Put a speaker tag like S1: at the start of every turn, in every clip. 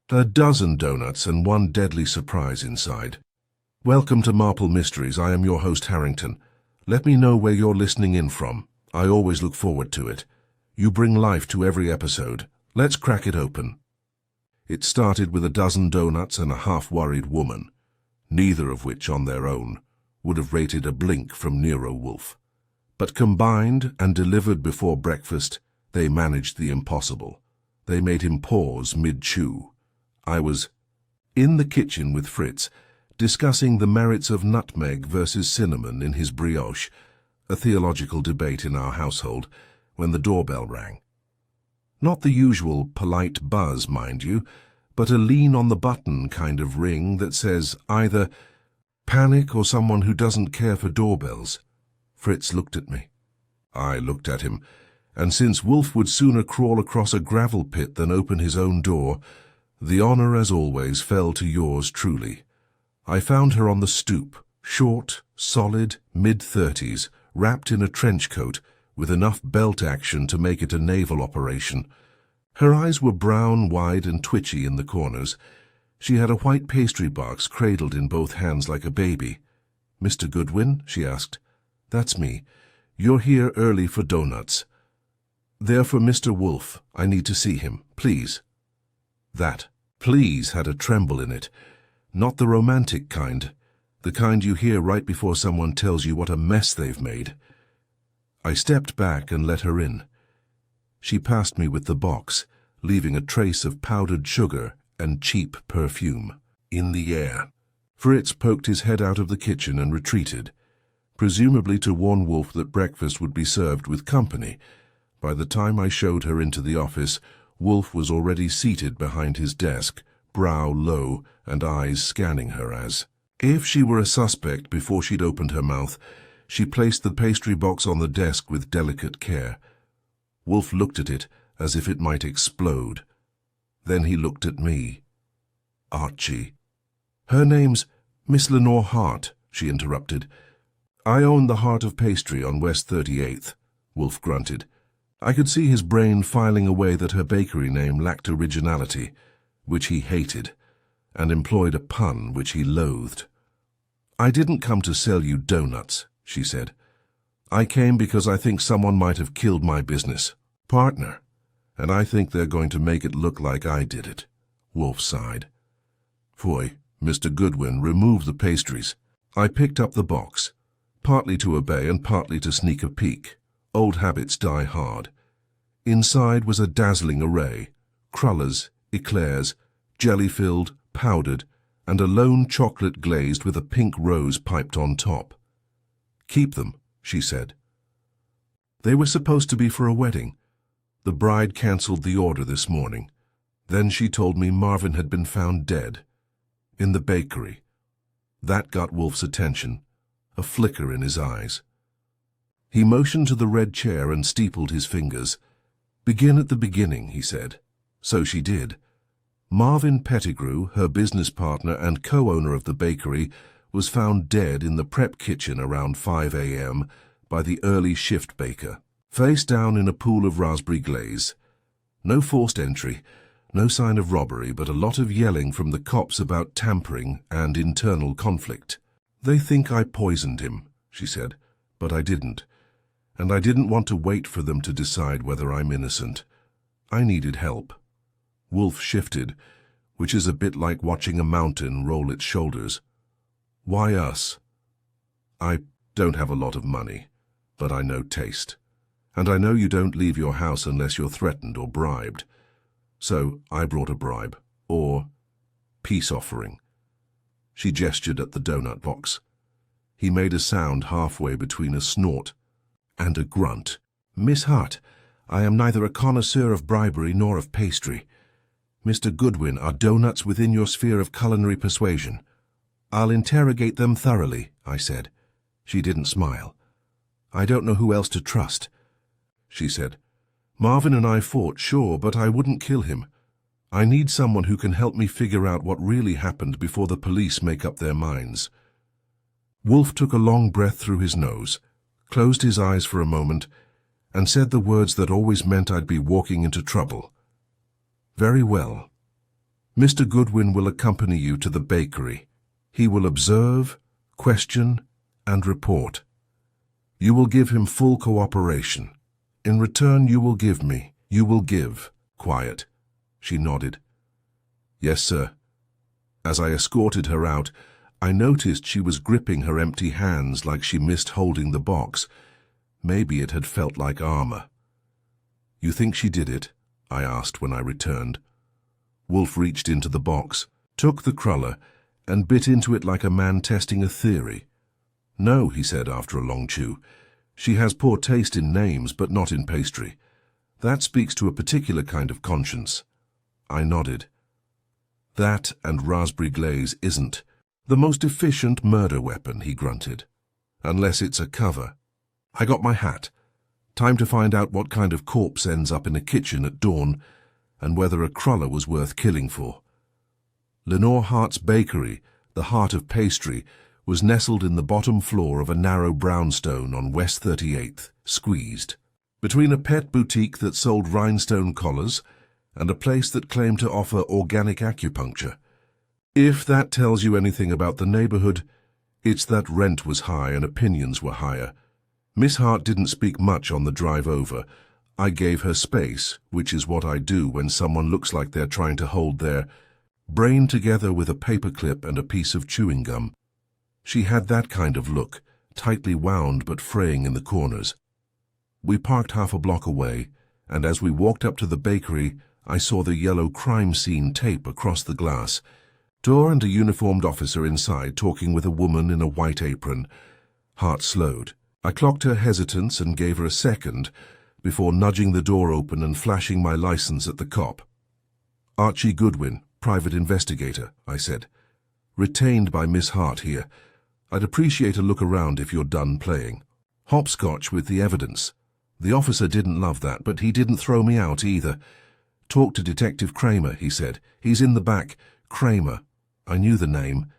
S1: A dozen donuts and one deadly surprise inside. Welcome to Marple Mysteries. I am your host, Harrington. Let me know where you're listening in from. I always look forward to it. You bring life to every episode. Let's crack it open. It started with a dozen donuts and a half-worried woman, neither of which on their own would have rated a blink from Nero Wolfe. But combined and delivered before breakfast, they managed the impossible. They made him pause mid-chew. I was in the kitchen with Fritz, discussing the merits of nutmeg versus cinnamon in his brioche, a theological debate in our household, when the doorbell rang. Not the usual polite buzz, mind you, but a lean-on-the-button kind of ring that says either panic or someone who doesn't care for doorbells. Fritz looked at me. I looked at him, and since Wolfe would sooner crawl across a gravel pit than open his own door, the honor, as always, fell to yours truly. I found her on the stoop, short, solid, mid-30s, wrapped in a trench coat, with enough belt action to make it a naval operation. Her eyes were brown, wide, and twitchy in the corners. She had a white pastry box cradled in both hands like a baby. "Mr. Goodwin?" she asked. "That's me. You're here early for donuts." "They're for Mr. Wolfe. I need to see him, please." That "please" had a tremble in it. Not the romantic kind, the kind you hear right before someone tells you what a mess they've made. I stepped back and let her in. She passed me with the box, leaving a trace of powdered sugar and cheap perfume in the air. Fritz poked his head out of the kitchen and retreated, presumably to warn Wolfe that breakfast would be served with company. By the time I showed her into the office, Wolfe was already seated behind his desk, brow low and eyes scanning her as if she were a suspect before she'd opened her mouth. She placed the pastry box on the desk with delicate care. Wolfe looked at it as if it might explode. Then he looked at me. "Archie." "Her name's Miss Lenore Hart," she interrupted. "I own the Heart of Pastry on West 38th, Wolfe grunted. I could see his brain filing away that her bakery name lacked originality, which he hated, and employed a pun which he loathed. "I didn't come to sell you donuts," she said. "I came because I think someone might have killed my business partner, and I think they're going to make it look like I did it." Wolfe sighed. "Foy, Mr. Goodwin, remove the pastries." I picked up the box, partly to obey and partly to sneak a peek. Old habits die hard. Inside was a dazzling array: crullers, eclairs, jelly-filled, powdered, and a lone chocolate glazed with a pink rose piped on top. "Keep them," she said. "They were supposed to be for a wedding. The bride cancelled the order this morning. Then she told me Marvin had been found dead. In the bakery." That got Wolfe's attention, a flicker in his eyes. He motioned to the red chair and steepled his fingers. "Begin at the beginning," he said. So she did. Marvin Pettigrew, her business partner and co-owner of the bakery, was found dead in the prep kitchen around 5 a.m. by the early shift baker, face down in a pool of raspberry glaze. No forced entry, no sign of robbery, but a lot of yelling from the cops about tampering and internal conflict. "They think I poisoned him," she said, "but I didn't. And I didn't want to wait for them to decide whether I'm innocent. I needed help." Wolfe shifted, which is a bit like watching a mountain roll its shoulders. "Why us?" "I don't have a lot of money, but I know taste. And I know you don't leave your house unless you're threatened or bribed. So I brought a bribe, or peace offering." She gestured at the donut box. He made a sound halfway between a snort and a grunt. "Miss Hart, I am neither a connoisseur of bribery nor of pastry. Mr. Goodwin, are donuts within your sphere of culinary persuasion?" "I'll interrogate them thoroughly," I said. She didn't smile. "I don't know who else to trust," she said. "Marvin and I fought, sure, but I wouldn't kill him. I need someone who can help me figure out what really happened before the police make up their minds." Wolfe took a long breath through his nose, closed his eyes for a moment, and said the words that always meant I'd be walking into trouble. "Very well. Mr. Goodwin will accompany you to the bakery. He will observe, question, and report. You will give him full cooperation. In return, you will give. Quiet. She nodded. Yes, sir. As I escorted her out, I noticed she was gripping her empty hands like she missed holding the box. Maybe it had felt like armor. You think she did it? I asked when I returned. Wolfe reached into the box, took the cruller, and bit into it like a man testing a theory. No, he said after a long chew. She has poor taste in names, but not in pastry. That speaks to a particular kind of conscience. I nodded. That and raspberry glaze isn't the most efficient murder weapon, he grunted. Unless it's a cover. I got my hat. Time to find out what kind of corpse ends up in a kitchen at dawn, and whether a cruller was worth killing for. Lenore Hart's bakery, the heart of pastry, was nestled in the bottom floor of a narrow brownstone on West 38th, squeezed, between a pet boutique that sold rhinestone collars and a place that claimed to offer organic acupuncture. If that tells you anything about the neighborhood, it's that rent was high and opinions were higher. Miss Hart didn't speak much on the drive over. I gave her space, which is what I do when someone looks like they're trying to hold their brain together with a paperclip and a piece of chewing gum. She had that kind of look, tightly wound but fraying in the corners. We parked half a block away, and as we walked up to the bakery, I saw the yellow crime scene tape across the glass. Door and a uniformed officer inside talking with a woman in a white apron. Hart slowed. I clocked her hesitance and gave her a second before nudging the door open and flashing my license at the cop. Archie Goodwin, private investigator, I said. Retained by Miss Hart here. I'd appreciate a look around if you're done playing. Hopscotch with the evidence. The officer didn't love that, but he didn't throw me out either. Talk to Detective Kramer, he said. He's in the back. Kramer. I knew the name.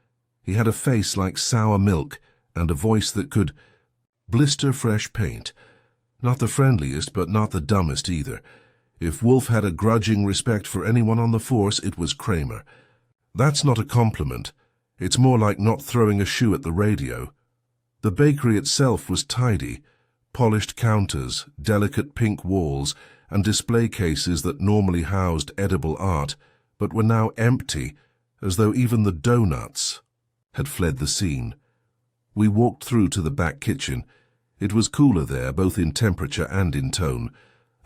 S1: He had a face like sour milk and a voice that could blister fresh paint. Not the friendliest, but not the dumbest either. If Wolfe had a grudging respect for anyone on the force, it was Kramer. That's not a compliment. It's more like not throwing a shoe at the radio. The bakery itself was tidy. Polished counters, delicate pink walls, and display cases that normally housed edible art, but were now empty, as though even the doughnuts had fled the scene. We walked through to the back kitchen. It was cooler there, both in temperature and in tone.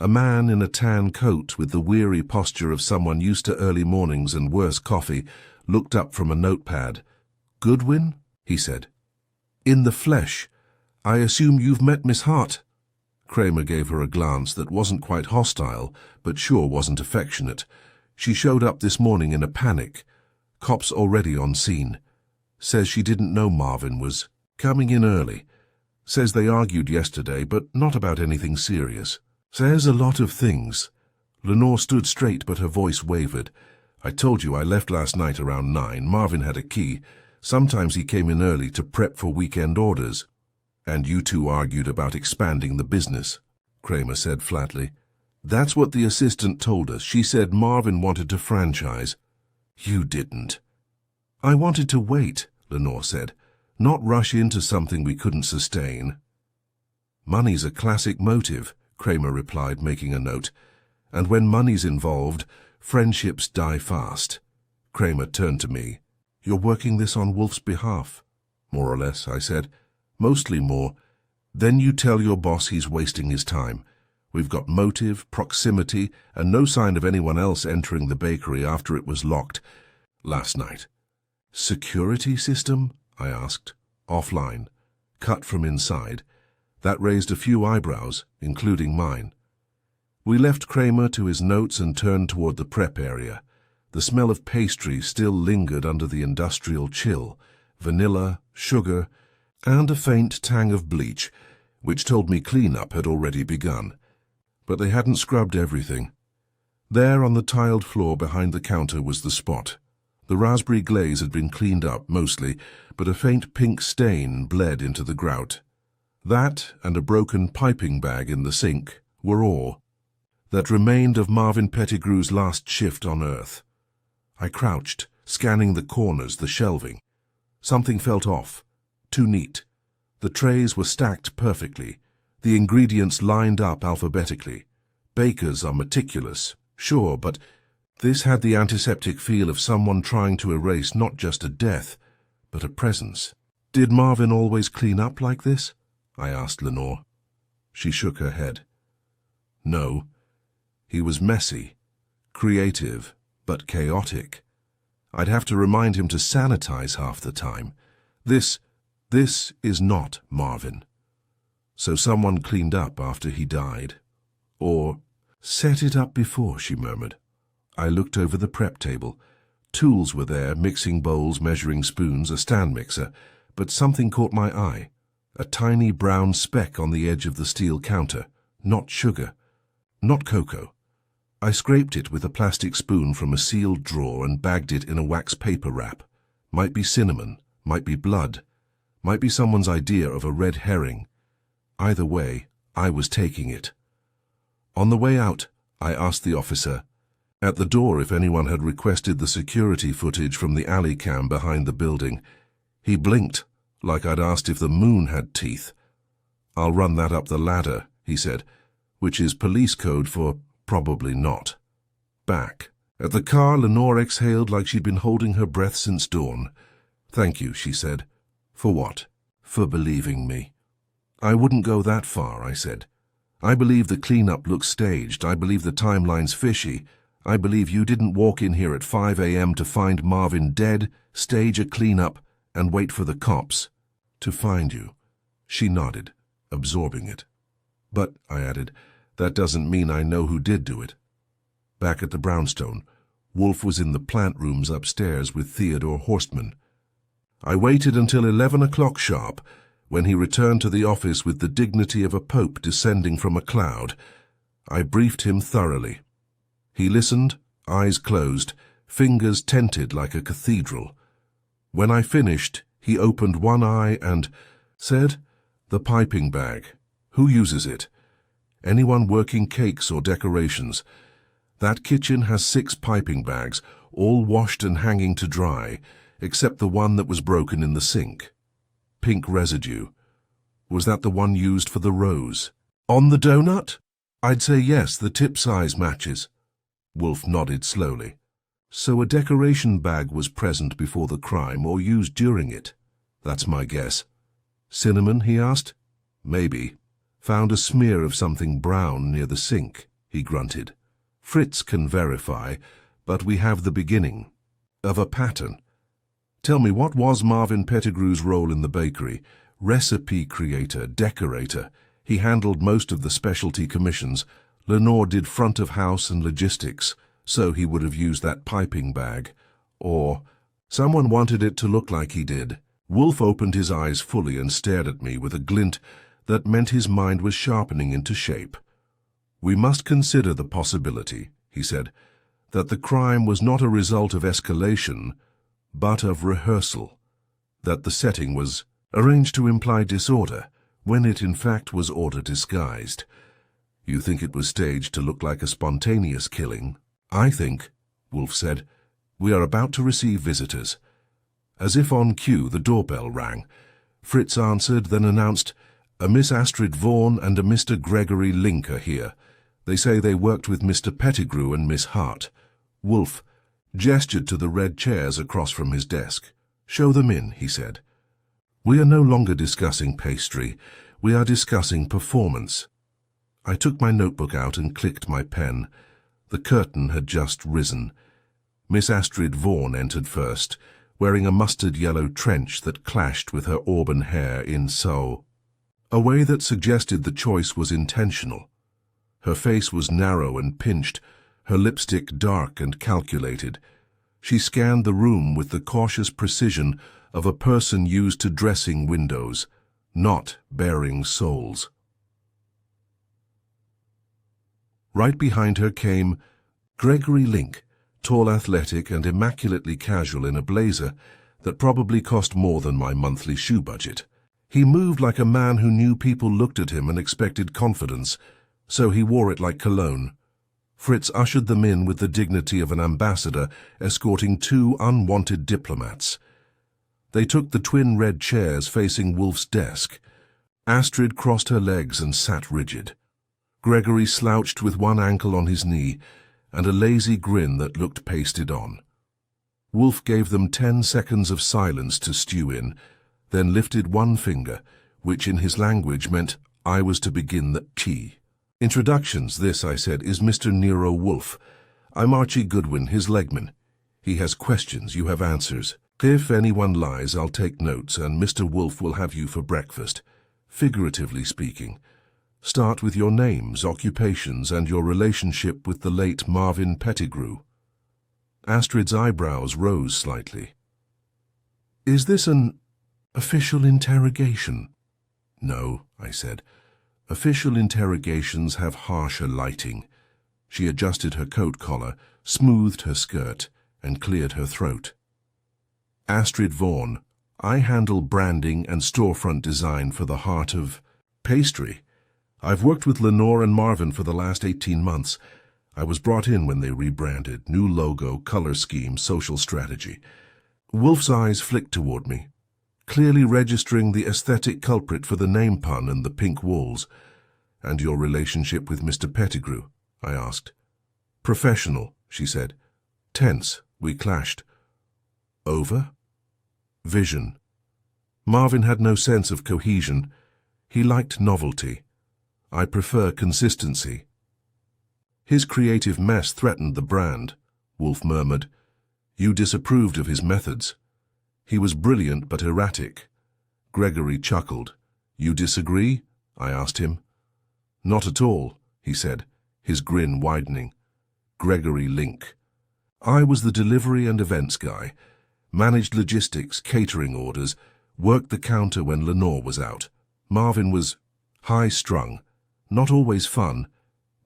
S1: A man in a tan coat with the weary posture of someone used to early mornings and worse coffee looked up from a notepad. Goodwin? He said. In the flesh. I assume you've met Miss Hart. Kramer gave her a glance that wasn't quite hostile, but sure wasn't affectionate. She showed up this morning in a panic. Cops already on scene. Says she didn't know Marvin was coming in early. Says they argued yesterday, but not about anything serious. Says a lot of things. Lenore stood straight, but her voice wavered. I told you I left last night around 9. Marvin had a key. Sometimes he came in early to prep for weekend orders. And you two argued about expanding the business, Kramer said flatly. That's what the assistant told us. She said Marvin wanted to franchise. You didn't. I wanted to wait, Lenore said. Not rush into something we couldn't sustain. Money's a classic motive, Kramer replied, making a note. And when money's involved, friendships die fast. Kramer turned to me. You're working this on Wolfe's behalf? More or less, I said. Mostly more. Then you tell your boss he's wasting his time. We've got motive, proximity, and no sign of anyone else entering the bakery after it was locked last night. Security system? I asked. Offline. Cut from inside. That raised a few eyebrows, including mine. We left Kramer to his notes and turned toward the prep area. The smell of pastry still lingered under the industrial chill. Vanilla, sugar, and a faint tang of bleach, which told me cleanup had already begun. But they hadn't scrubbed everything. There on the tiled floor behind the counter was the spot. The raspberry glaze had been cleaned up, mostly, but a faint pink stain bled into the grout. That, and a broken piping bag in the sink, were all that remained of Marvin Pettigrew's last shift on Earth. I crouched, scanning the corners, the shelving. Something felt off, too neat. The trays were stacked perfectly, the ingredients lined up alphabetically. Bakers are meticulous, sure, but this had the antiseptic feel of someone trying to erase not just a death, but a presence. "Did Marvin always clean up like this?" I asked Lenore. She shook her head. "No. He was messy, creative, but chaotic. I'd have to remind him to sanitize half the time. This is not Marvin. So someone cleaned up after he died. Or set it up before," she murmured. I looked over the prep table. Tools were there, mixing bowls, measuring spoons, a stand mixer, but something caught my eye. A tiny brown speck on the edge of the steel counter. Not sugar. Not cocoa. I scraped it with a plastic spoon from a sealed drawer and bagged it in a wax paper wrap. Might be cinnamon, might be blood, might be someone's idea of a red herring. Either way, I was taking it. On the way out, I asked the officer at the door if anyone had requested the security footage from the alley cam behind the building. He blinked, like I'd asked if the moon had teeth. "I'll run that up the ladder," he said, which is police code for probably not. Back at the car, Lenore exhaled like she'd been holding her breath since dawn. "Thank you," she said. "For what?" "For believing me." "I wouldn't go that far," I said. "I believe the cleanup looks staged. I believe the timeline's fishy. I believe you didn't walk in here at 5 a.m. to find Marvin dead, stage a cleanup, and wait for the cops to find you." She nodded, absorbing it. "But," I added, "that doesn't mean I know who did do it." Back at the brownstone, Wolfe was in the plant rooms upstairs with Theodore Horstman. I waited until 11 o'clock sharp, when he returned to the office with the dignity of a pope descending from a cloud. I briefed him thoroughly. He listened, eyes closed, fingers tented like a cathedral. When I finished, he opened one eye and said, "The piping bag. Who uses it? Anyone working cakes or decorations. That kitchen has 6 piping bags, all washed and hanging to dry, except the one that was broken in the sink. Pink residue. Was that the one used for the rose? On the donut?" "I'd say yes, the tip size matches." Wolfe nodded slowly. "So a decoration bag was present before the crime or used during it?" "That's my guess." "Cinnamon?" he asked. "Maybe. Found a smear of something brown near the sink," he grunted. "Fritz can verify, but we have the beginning of a pattern. Tell me, what was Marvin Pettigrew's role in the bakery? Recipe creator, decorator. He handled most of the specialty commissions. Lenore did front of house and logistics, so he would have used that piping bag. Or someone wanted it to look like he did." Wolfe opened his eyes fully and stared at me with a glint that meant his mind was sharpening into shape. "We must consider the possibility," he said, "that the crime was not a result of escalation, but of rehearsal, that the setting was arranged to imply disorder, when it in fact was order disguised. You think it was staged to look like a spontaneous killing?" "I think," Wolfe said, "we are about to receive visitors." As if on cue, the doorbell rang. Fritz answered, then announced, "A Miss Astrid Vaughan and a Mr. Gregory Link are here. They say they worked with Mr. Pettigrew and Miss Hart." Wolfe gestured to the red chairs across from his desk. "Show them in," he said. "We are no longer discussing pastry. We are discussing performance." I took my notebook out and clicked my pen. The curtain had just risen. Miss Astrid Vaughan entered first, wearing a mustard-yellow trench that clashed with her auburn hair in a way that suggested the choice was intentional. Her face was narrow and pinched, her lipstick dark and calculated. She scanned the room with the cautious precision of a person used to dressing windows, not bearing souls. Right behind her came Gregory Link, tall, athletic, and immaculately casual in a blazer that probably cost more than my monthly shoe budget. He moved like a man who knew people looked at him and expected confidence, so he wore it like cologne. Fritz ushered them in with the dignity of an ambassador escorting two unwanted diplomats. They took the twin red chairs facing Wolfe's desk. Astrid crossed her legs and sat rigid. Gregory slouched with one ankle on his knee and a lazy grin that looked pasted on. Wolfe gave them 10 seconds of silence to stew in, then lifted one finger, which in his language meant I was to begin the tea. Introductions, this, I said, is Mr. Nero Wolfe. I'm Archie Goodwin, his legman. He has questions, you have answers. If anyone lies, I'll take notes, and Mr. Wolfe will have you for breakfast. Figuratively speaking. Start with your names, occupations, and your relationship with the late Marvin Pettigrew. Astrid's eyebrows rose slightly. Is this an official interrogation? No, I said. Official interrogations have harsher lighting. She adjusted her coat collar, smoothed her skirt, and cleared her throat. Astrid Vaughan, I handle branding and storefront design for the Heart of Pastry. I've worked with Lenore and Marvin for the last 18 months. I was brought in when they rebranded. New logo, color scheme, social strategy. Wolfe's eyes flicked toward me, clearly registering the aesthetic culprit for the name pun and the pink walls. And your relationship with Mr. Pettigrew? I asked. Professional, she said. Tense, we clashed. Over? Vision. Marvin had no sense of cohesion. He liked novelty. I prefer consistency. His creative mess threatened the brand, Wolfe murmured. You disapproved of his methods. He was brilliant but erratic. Gregory chuckled. You disagree? I asked him. Not at all, he said, his grin widening. Gregory Link. I was the delivery and events guy, managed logistics, catering orders, worked the counter when Lenore was out. Marvin was high-strung, not always fun,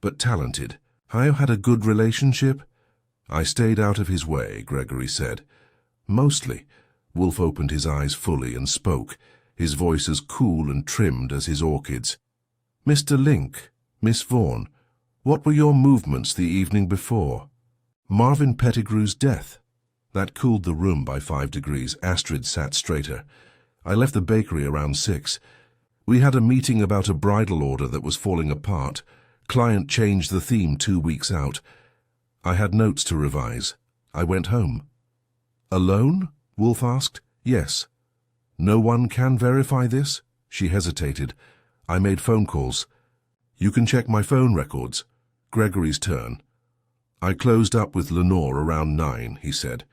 S1: but talented. I had a good relationship. I stayed out of his way, Gregory said. Mostly. Wolfe opened his eyes fully and spoke, his voice as cool and trimmed as his orchids. Mr. Link, Miss Vaughan, what were your movements the evening before? Marvin Pettigrew's death. That cooled the room by 5 degrees. Astrid sat straighter. I left the bakery around 6. We had a meeting about a bridal order that was falling apart. Client changed the theme 2 weeks out. I had notes to revise. I went home. Alone? Wolfe asked. Yes. No one can verify this? She hesitated. I made phone calls. You can check my phone records. Gregory's turn. I closed up with Lenore around 9, he said.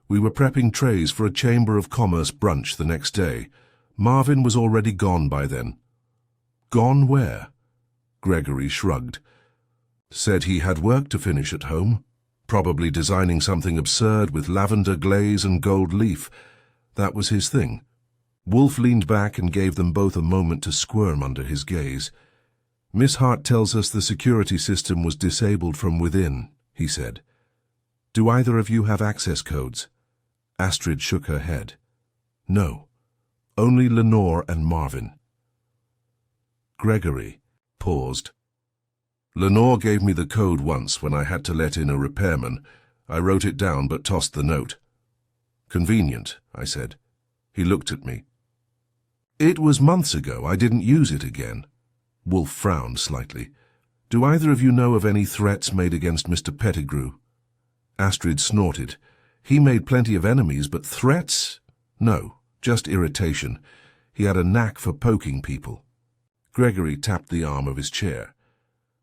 S1: We were prepping trays for a Chamber of Commerce brunch the next day. Marvin was already gone by then. Gone where? Gregory shrugged. Said he had work to finish at home. Probably designing something absurd with lavender glaze and gold leaf. That was his thing. Wolfe leaned back and gave them both a moment to squirm under his gaze. Miss Hart tells us the security system was disabled from within, he said. Do either of you have access codes? Astrid shook her head. No. Only Lenore and Marvin. Gregory paused. Lenore gave me the code once when I had to let in a repairman. I wrote it down but tossed the note. Convenient, I said. He looked at me. It was months ago. I didn't use it again. Wolfe frowned slightly. Do either of you know of any threats made against Mr. Pettigrew? Astrid snorted. He made plenty of enemies, but threats? No, just irritation. He had a knack for poking people. Gregory tapped the arm of his chair.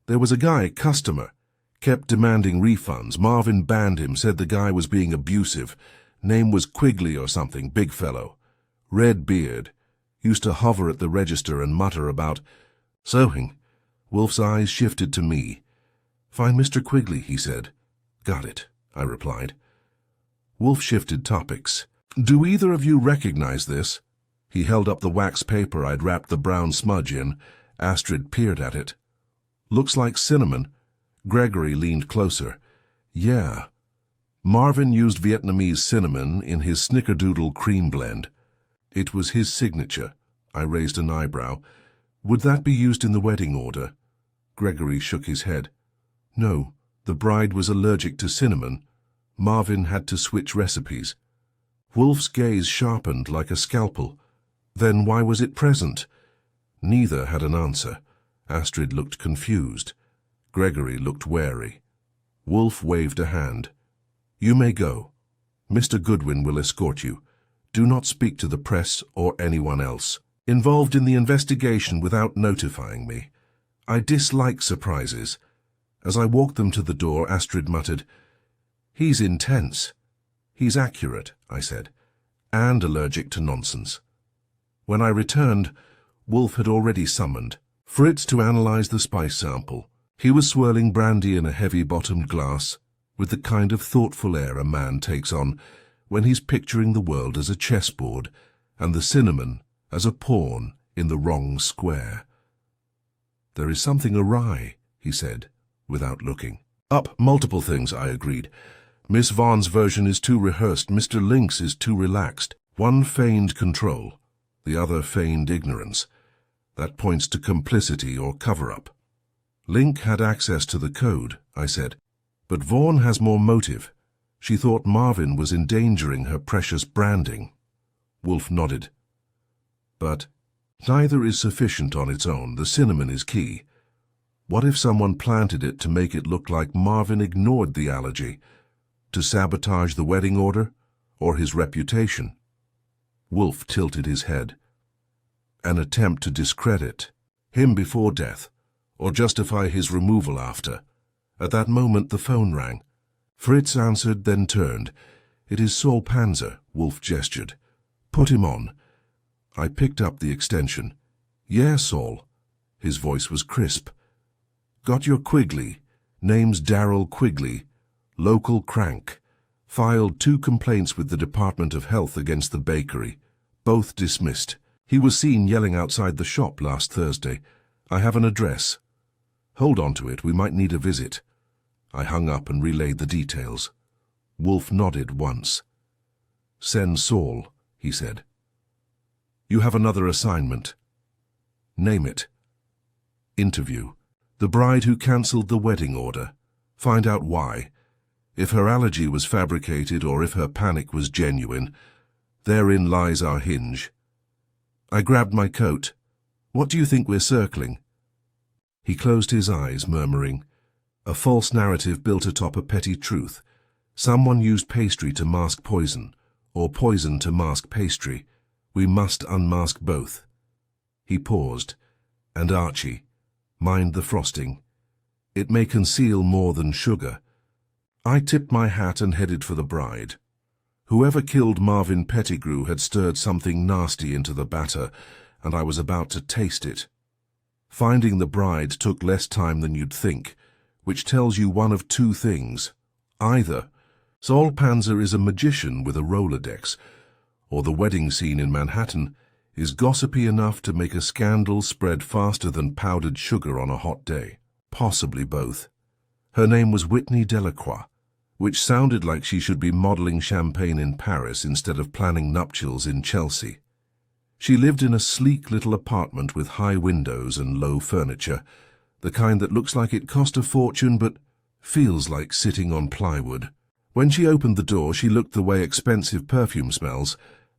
S1: There was a guy, customer, kept demanding refunds. Marvin banned him, said the guy was being abusive. Name was Quigley or something, big fellow. Red beard. Used to hover at the register and mutter about sewing. Wolfe's eyes shifted to me. Find Mr. Quigley, he said. Got it, I replied. Wolfe shifted topics. Do either of you recognize this? He held up the wax paper I'd wrapped the brown smudge in. Astrid peered at it. Looks like cinnamon. Gregory leaned closer. Yeah. Marvin used Vietnamese cinnamon in his snickerdoodle cream blend. It was his signature. I raised an eyebrow. Would that be used in the wedding order? Gregory shook his head. No, The bride was allergic to cinnamon. Marvin had to switch recipes. Wolfe's gaze sharpened like a scalpel. Then why was it present? Neither had an answer. Astrid looked confused. Gregory looked wary. Wolfe waved a hand. "You may go. Mr. Goodwin will escort you. Do not speak to the press or anyone else involved in the investigation without notifying me. I dislike surprises." As I walked them to the door, Astrid muttered, "He's intense." "He's accurate," I said, "and allergic to nonsense." When I returned, Wolfe had already summoned Fritz to analyze the spice sample. He was swirling brandy in a heavy-bottomed glass, with the kind of thoughtful air a man takes on when he's picturing the world as a chessboard and the cinnamon as a pawn in the wrong square. "There is something awry," he said, without looking. "Up, multiple things," I agreed. "Miss Vaughan's version is too rehearsed. Mr. Link's is too relaxed. One feigned control, the other feigned ignorance. That points to complicity or cover-up." "Link had access to the code," I said, "but Vaughan has more motive. She thought Marvin was endangering her precious branding." Wolfe nodded. "But neither is sufficient on its own. The cinnamon is key. What if someone planted it to make it look like Marvin ignored the allergy, to sabotage the wedding order or his reputation?" Wolfe tilted his head. "An attempt to discredit him before death, or justify his removal after." At that moment the phone rang. Fritz answered, then turned. "It is Saul Panzer," Wolfe gestured. "Put him on." I picked up the extension. "Yeah, Saul." His voice was crisp. "Got your Quigley. Name's Darrell Quigley. Local crank. Filed 2 complaints with the Department of Health against the bakery. Both dismissed. He was seen yelling outside the shop last Thursday. I have an address. Hold on to it, we might need a visit." I hung up and relayed the details. Wolfe nodded once. "Send Saul," he said. "You have another assignment." "Name it." "Interview the bride who cancelled the wedding order. Find out why. If her allergy was fabricated or if her panic was genuine. Therein lies our hinge." I grabbed my coat. "What do you think we're circling?" He closed his eyes, murmuring, "A false narrative built atop a petty truth. Someone used pastry to mask poison, or poison to mask pastry. We must unmask both." He paused. "And Archie, mind the frosting. It may conceal more than sugar." I tipped my hat and headed for the bride. Whoever killed Marvin Pettigrew had stirred something nasty into the batter, and I was about to taste it. Finding the bride took less time than you'd think, which tells you one of 2 things. Either Saul Panzer is a magician with a Rolodex, or the wedding scene in Manhattan is gossipy enough to make a scandal spread faster than powdered sugar on a hot day. Possibly both. Her name was Whitney Delacroix, which sounded like she should be modeling champagne in Paris instead of planning nuptials in Chelsea. She lived in a sleek little apartment with high windows and low furniture, the kind that looks like it cost a fortune but feels like sitting on plywood. When she opened the door, she looked the way expensive perfume smells,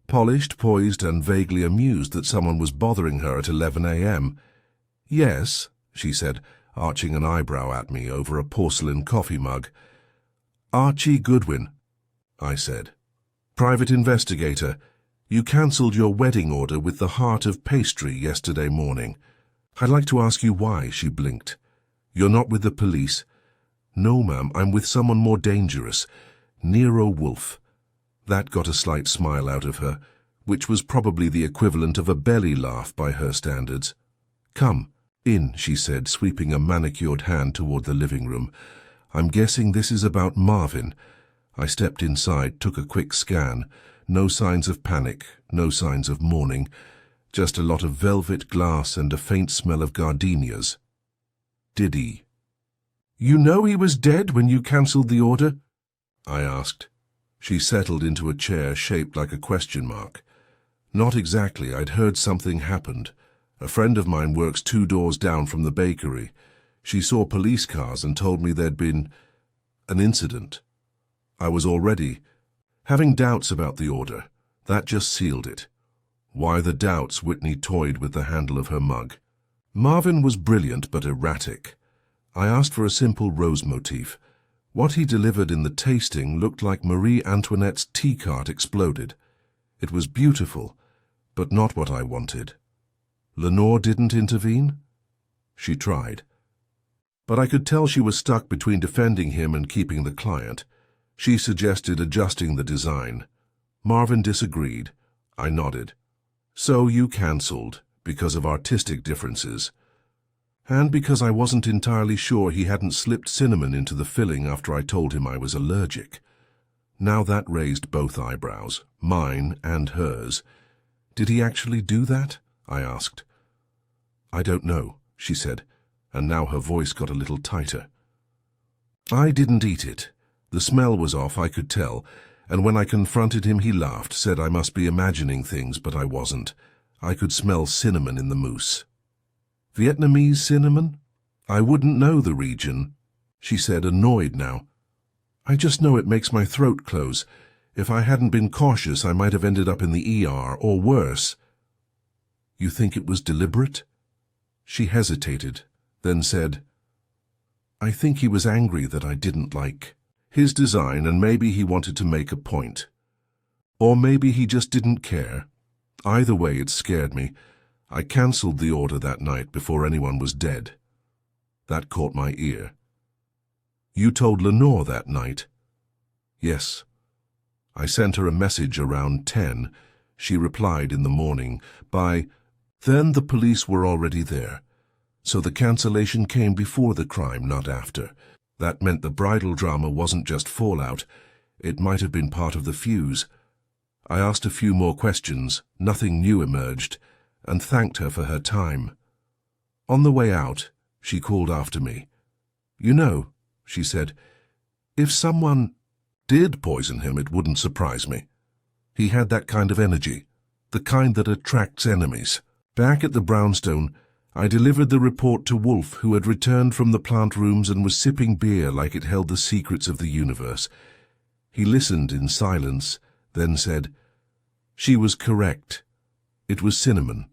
S1: polished, poised, and vaguely amused that someone was bothering her at 11 a.m. "Yes," she said, arching an eyebrow at me over a porcelain coffee mug. "Archie Goodwin," I said. "Private investigator. You cancelled your wedding order with the heart of pastry yesterday morning. I'd like to ask you why," she blinked. "You're not with the police?" "No, ma'am, I'm with someone more dangerous. Nero Wolfe." That got a slight smile out of her, which was probably the equivalent of a belly laugh by her standards. "Come in," she said, sweeping a manicured hand toward the living room. "I'm guessing this is about Marvin." I stepped inside, took a quick scan. No signs of panic, no signs of mourning, just a lot of velvet glass and a faint smell of gardenias. "Did he?" "You know he was dead when you cancelled the order?" I asked. She settled into a chair shaped like a question mark. "Not exactly. I'd heard something happened. A friend of mine works 2 doors down from the bakery. She saw police cars and told me there'd been An incident. I was already having doubts about the order. That just sealed it. Why the doubts? Whitney toyed with the handle of her mug. Marvin was brilliant but erratic. I asked for a simple rose motif. What he delivered in the tasting looked like Marie Antoinette's tea cart exploded. It was beautiful, but not what I wanted. Lenore didn't intervene? She tried. But I could tell she was stuck between defending him and keeping the client. She suggested adjusting the design. Marvin disagreed. I nodded. So you cancelled, because of artistic differences. And because I wasn't entirely sure he hadn't slipped cinnamon into the filling after I told him I was allergic. Now that raised both eyebrows, mine and hers. Did he actually do that? I asked. I don't know, she said, and now her voice got a little tighter. I didn't eat it. The smell was off, I could tell, and when I confronted him he laughed, said I must be imagining things, but I wasn't. I could smell cinnamon in the mousse. Vietnamese cinnamon? I wouldn't know the region, she said, annoyed now. I just know it makes my throat close. If I hadn't been cautious, I might have ended up in the ER, or worse. You think it was deliberate? She hesitated, then said, I think he was angry that I didn't like his design, and maybe he wanted to make a point. Or maybe he just didn't care. Either way, it scared me. I cancelled the order that night before anyone was dead. That caught my ear. You told Lenore that night? Yes. I sent her a message around 10. She replied in the morning. By then the police were already there. So the cancellation came before the crime, not after. That meant the bridal drama wasn't just fallout. It might have been part of the fuse. I asked a few more questions. Nothing new emerged, and thanked her for her time. On the way out, she called after me. You know, she said, if someone did poison him, it wouldn't surprise me. He had that kind of energy, the kind that attracts enemies. Back at the brownstone, I delivered the report to Wolfe, who had returned from the plant rooms and was sipping beer like it held the secrets of the universe. He listened in silence, then said, She was correct. It was cinnamon.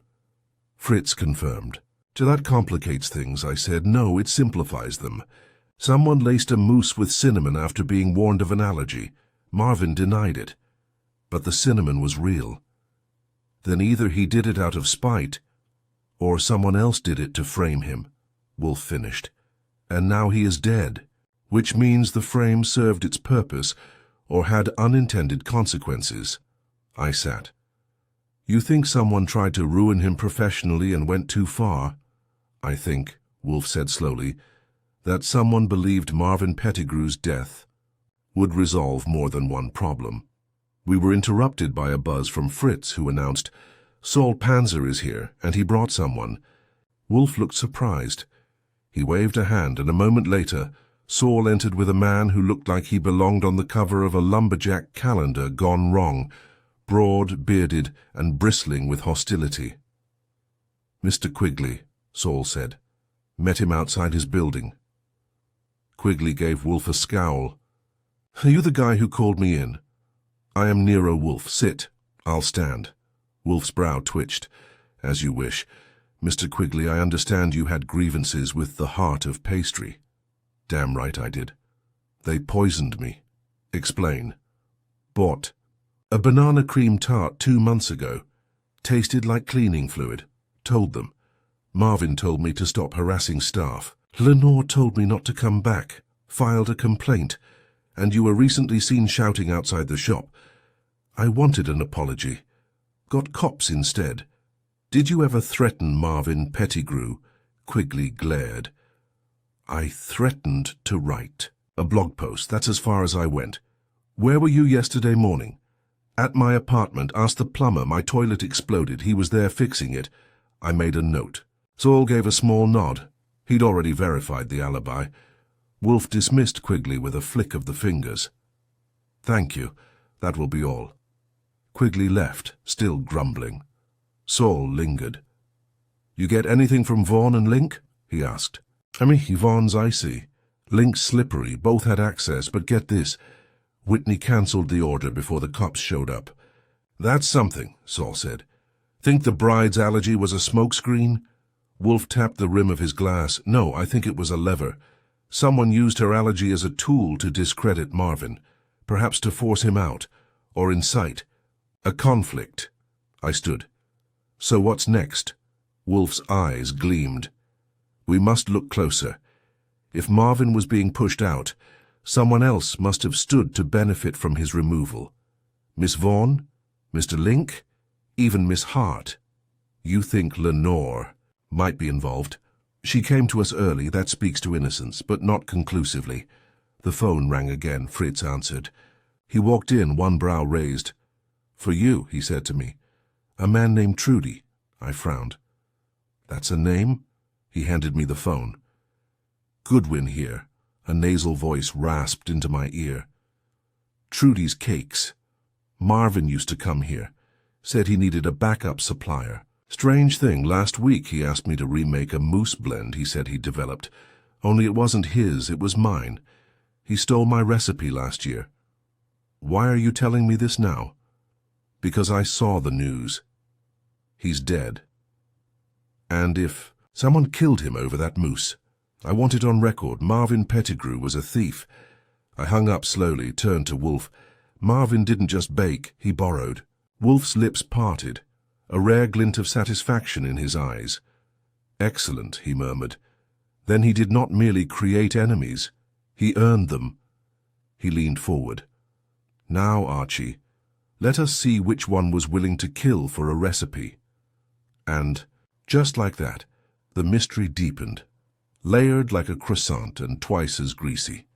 S1: Fritz confirmed. That complicates things, I said. No, it simplifies them. Someone laced a mousse with cinnamon after being warned of an allergy. Marvin denied it. But the cinnamon was real. Then either he did it out of spite, or someone else did it to frame him, Wolfe finished. And now he is dead, which means the frame served its purpose or had unintended consequences. I sat. You think someone tried to ruin him professionally and went too far? I think, Wolfe said slowly, that someone believed Marvin Pettigrew's death would resolve more than one problem. We were interrupted by a buzz from Fritz, who announced, Saul Panzer is here, and he brought someone. Wolfe looked surprised. He waved a hand, and a moment later, Saul entered with a man who looked like he belonged on the cover of a lumberjack calendar gone wrong, broad, bearded, and bristling with hostility. Mr. Quigley, Saul said. Met him outside his building. Quigley gave Wolfe a scowl. Are you the guy who called me in? I am Nero Wolfe. Sit. I'll stand. Wolfe's brow twitched. As you wish. Mr. Quigley, I understand you had grievances with the heart of pastry. Damn right I did. They poisoned me. Explain. Bought a banana cream tart 2 months ago. Tasted like cleaning fluid. Told them. Marvin told me to stop harassing staff. Lenore told me not to come back. Filed a complaint. And you were recently seen shouting outside the shop. I wanted an apology. Got cops instead. Did you ever threaten Marvin Pettigrew? Quigley glared. I threatened to write a blog post. That's as far as I went. Where were you yesterday morning? At my apartment. Asked the plumber. My toilet exploded. He was there fixing it. I made a note. Saul gave a small nod. He'd already verified the alibi. Wolfe dismissed Quigley with a flick of the fingers. Thank you. That will be all. Quigley left, still grumbling. Saul lingered. You get anything from Vaughan and Link? He asked. Vaughan's icy. Link's slippery, both had access, but get this. Whitney cancelled the order before the cops showed up. That's something, Saul said. Think the bride's allergy was a smokescreen? Wolfe tapped the rim of his glass. No, I think it was a lever. Someone used her allergy as a tool to discredit Marvin, perhaps to force him out, or incite a conflict. I stood. So what's next? Wolfe's eyes gleamed. We must look closer. If Marvin was being pushed out, someone else must have stood to benefit from his removal. Miss Vaughn? Mr. Link? Even Miss Hart? You think Lenore might be involved? She came to us early, that speaks to innocence, but not conclusively. The phone rang again. Fritz answered. He walked in, one brow raised. For you, he said to me. A man named Trudy. I frowned. That's a name? He handed me the phone. Goodwin here. A nasal voice rasped into my ear. Trudy's cakes. Marvin used to come here. Said he needed a backup supplier. Strange thing, last week he asked me to remake a mousse blend he said he'd developed. Only it wasn't his, it was mine. He stole my recipe last year. Why are you telling me this now? Because I saw the news. He's dead. And if someone killed him over that mousse, I want it on record. Marvin Pettigrew was a thief. I hung up slowly, turned to Wolfe. Marvin didn't just bake, he borrowed. Wolfe's lips parted, a rare glint of satisfaction in his eyes. Excellent, he murmured. Then he did not merely create enemies, he earned them. He leaned forward. Now, Archie, let us see which one was willing to kill for a recipe. And, just like that, the mystery deepened, layered like a croissant and twice as greasy.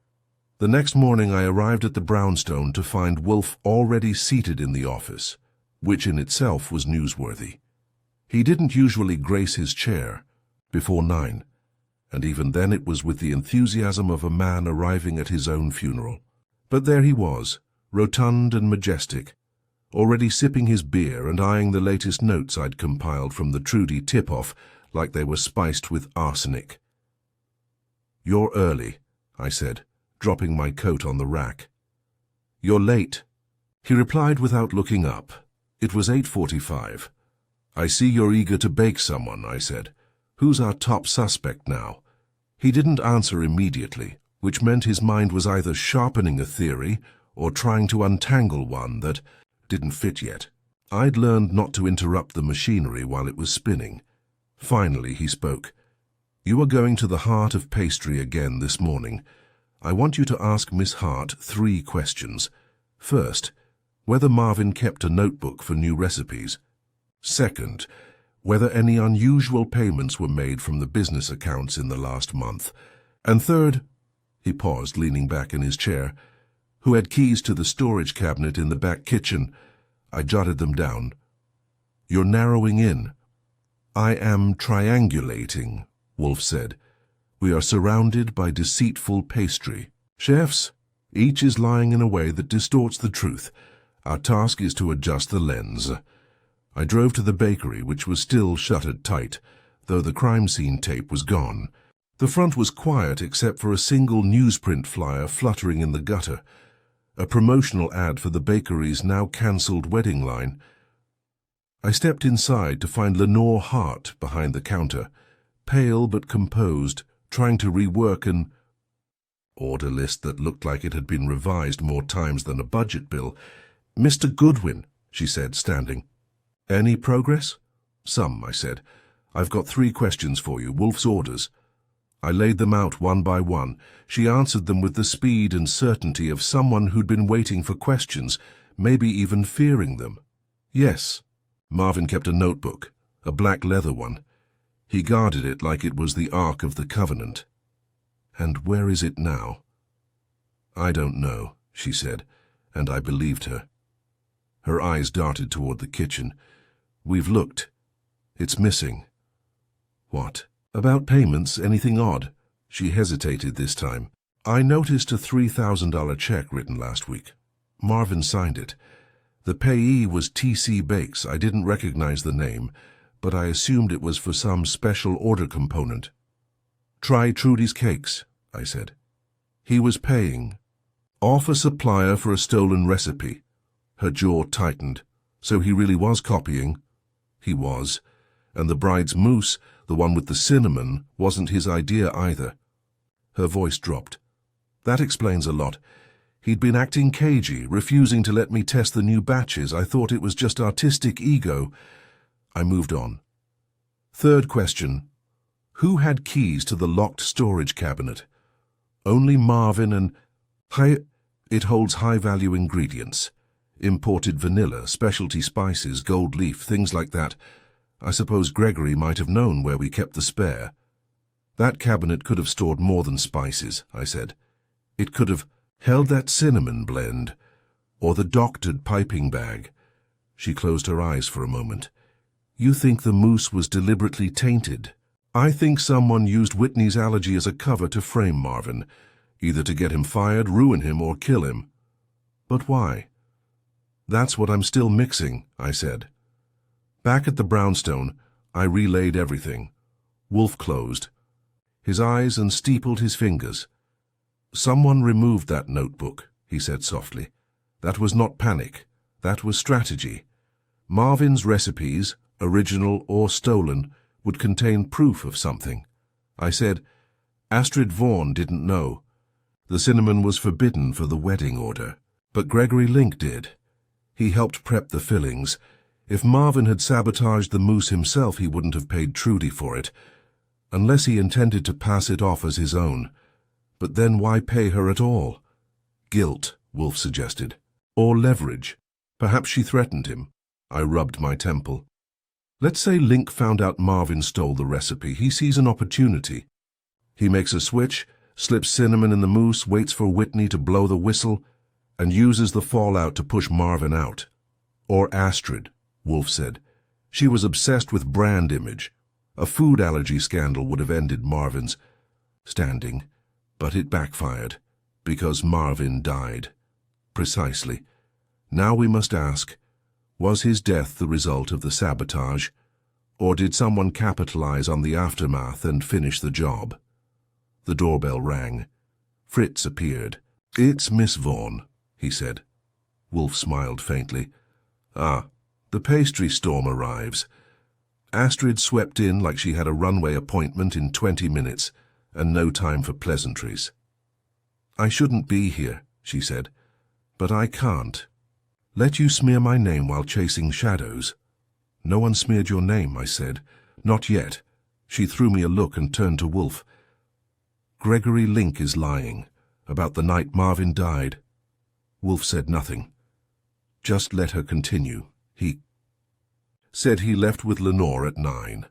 S1: The next morning I arrived at the brownstone to find Wolfe already seated in the office, which in itself was newsworthy. He didn't usually grace his chair before 9, and even then it was with the enthusiasm of a man arriving at his own funeral. But there he was, rotund and majestic, already sipping his beer and eyeing the latest notes I'd compiled from the Trudy tip-off like they were spiced with arsenic. You're early, I said, dropping my coat on the rack. You're late, he replied without looking up. It was 8:45. I see you're eager to bake someone, I said. Who's our top suspect now? He didn't answer immediately, which meant his mind was either sharpening a theory or trying to untangle one that didn't fit yet. I'd learned not to interrupt the machinery while it was spinning. Finally, he spoke. You are going to the heart of pastry again this morning. I want you to ask Miss Hart 3 questions. First, whether Marvin kept a notebook for new recipes. Second, whether any unusual payments were made from the business accounts in the last month. And third, he paused, leaning back in his chair, who had keys to the storage cabinet in the back kitchen. I jotted them down. You're narrowing in. I am triangulating, Wolfe said. We are surrounded by deceitful pastry. Chefs, each is lying in a way that distorts the truth. Our task is to adjust the lens. I drove to the bakery, which was still shuttered tight, though the crime scene tape was gone. The front was quiet except for a single newsprint flyer fluttering in the gutter, a promotional ad for the bakery's now-cancelled wedding line. I stepped inside to find Lenore Hart behind the counter, pale but composed, trying to rework an order list that looked like it had been revised more times than a budget bill. Mr. Goodwin, she said, standing. Any progress? Some, I said. I've got 3 questions for you, Wolfe's orders. I laid them out one by one. She answered them with the speed and certainty of someone who'd been waiting for questions, maybe even fearing them. Yes. Marvin kept a notebook, a black leather one. He guarded it like it was the Ark of the Covenant. And where is it now? I don't know, she said, and I believed her. Her eyes darted toward the kitchen. We've looked. It's missing. What? About payments, anything odd? She hesitated this time. I noticed a $3,000 check written last week. Marvin signed it. The payee was T.C. Bakes. I didn't recognize the name, but I assumed it was for some special order component. Try Trudy's cakes, I said. He was paying. Off a supplier for a stolen recipe. Her jaw tightened. So he really was copying? He was. And the bride's mousse, the one with the cinnamon, wasn't his idea either. Her voice dropped. That explains a lot. He'd been acting cagey, refusing to let me test the new batches. I thought it was just artistic ego. I moved on. Third question. Who had keys to the locked storage cabinet? Only Marvin and... It holds high-value ingredients. Imported vanilla, specialty spices, gold leaf, things like that. I suppose Gregory might have known where we kept the spare. That cabinet could have stored more than spices, I said. It could have held that cinnamon blend, or the doctored piping bag. She closed her eyes for a moment. You think the mousse was deliberately tainted? I think someone used Whitney's allergy as a cover to frame Marvin, either to get him fired, ruin him, or kill him. But why? That's what I'm still mixing, I said. Back at the brownstone, I relayed everything. Wolfe closed his eyes and steepled his fingers. Someone removed that notebook, he said softly. That was not panic. That was strategy. Marvin's recipes, original or stolen, would contain proof of something. I said, Astrid Vaughan didn't know. The cinnamon was forbidden for the wedding order. But Gregory Link did. He helped prep the fillings. If Marvin had sabotaged the mousse himself, he wouldn't have paid Trudy for it, unless he intended to pass it off as his own. But then why pay her at all? Guilt, Wolfe suggested. Or leverage. Perhaps she threatened him. I rubbed my temple. Let's say Link found out Marvin stole the recipe. He sees an opportunity. He makes a switch, slips cinnamon in the mousse, waits for Whitney to blow the whistle, and uses the fallout to push Marvin out. Or Astrid, Wolfe said. She was obsessed with brand image. A food allergy scandal would have ended Marvin's standing, but it backfired, because Marvin died. Precisely. Now we must ask, was his death the result of the sabotage, or did someone capitalize on the aftermath and finish the job? The doorbell rang. Fritz appeared. It's Miss Vaughan, he said. Wolfe smiled faintly. Ah, the pastry storm arrives. Astrid swept in like she had a runway appointment in 20 minutes, and no time for pleasantries. I shouldn't be here, she said, but I can't. Let you smear my name while chasing shadows. No one smeared your name, I said. Not yet. She threw me a look and turned to Wolfe. Gregory Link is lying about the night Marvin died. Wolfe said nothing. Just let her continue. He said he left with Lenore at 9.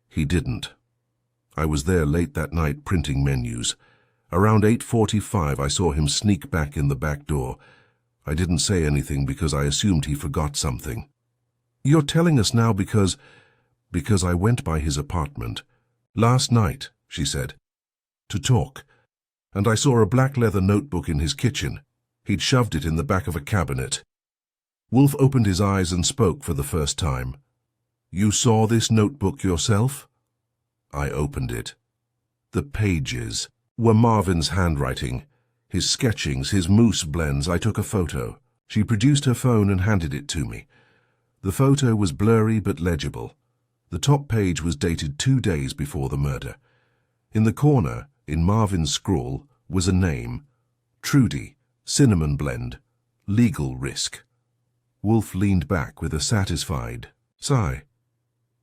S1: He didn't. I was there late that night printing menus. Around 8:45 I saw him sneak back in the back door. I didn't say anything because I assumed he forgot something. You're telling us now because I went by his apartment. Last night, she said, to talk, and I saw a black leather notebook in his kitchen. He'd shoved it in the back of a cabinet. Wolfe opened his eyes and spoke for the first time. You saw this notebook yourself? I opened it. The pages were Marvin's handwriting, his sketchings, his mousse blends. I took a photo. She produced her phone and handed it to me. The photo was blurry but legible. The top page was dated 2 days before the murder. In the corner, in Marvin's scrawl, was a name. Trudy, cinnamon blend, legal risk. Wolfe leaned back with a satisfied sigh.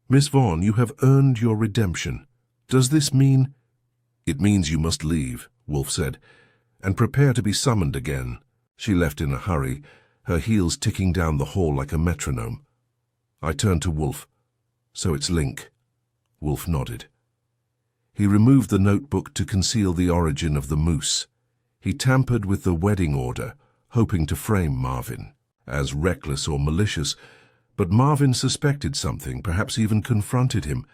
S1: Miss Vaughan, you have earned your redemption. Does this mean... It means you must leave, Wolfe said, and prepare to be summoned again. She left in a hurry, her heels ticking down the hall like a metronome. I turned to Wolfe. So it's Link. Wolfe nodded. He removed the notebook to conceal the origin of the mousse. He tampered with the wedding order, hoping to frame Marvin as reckless or malicious, but Marvin suspected something, perhaps even confronted him.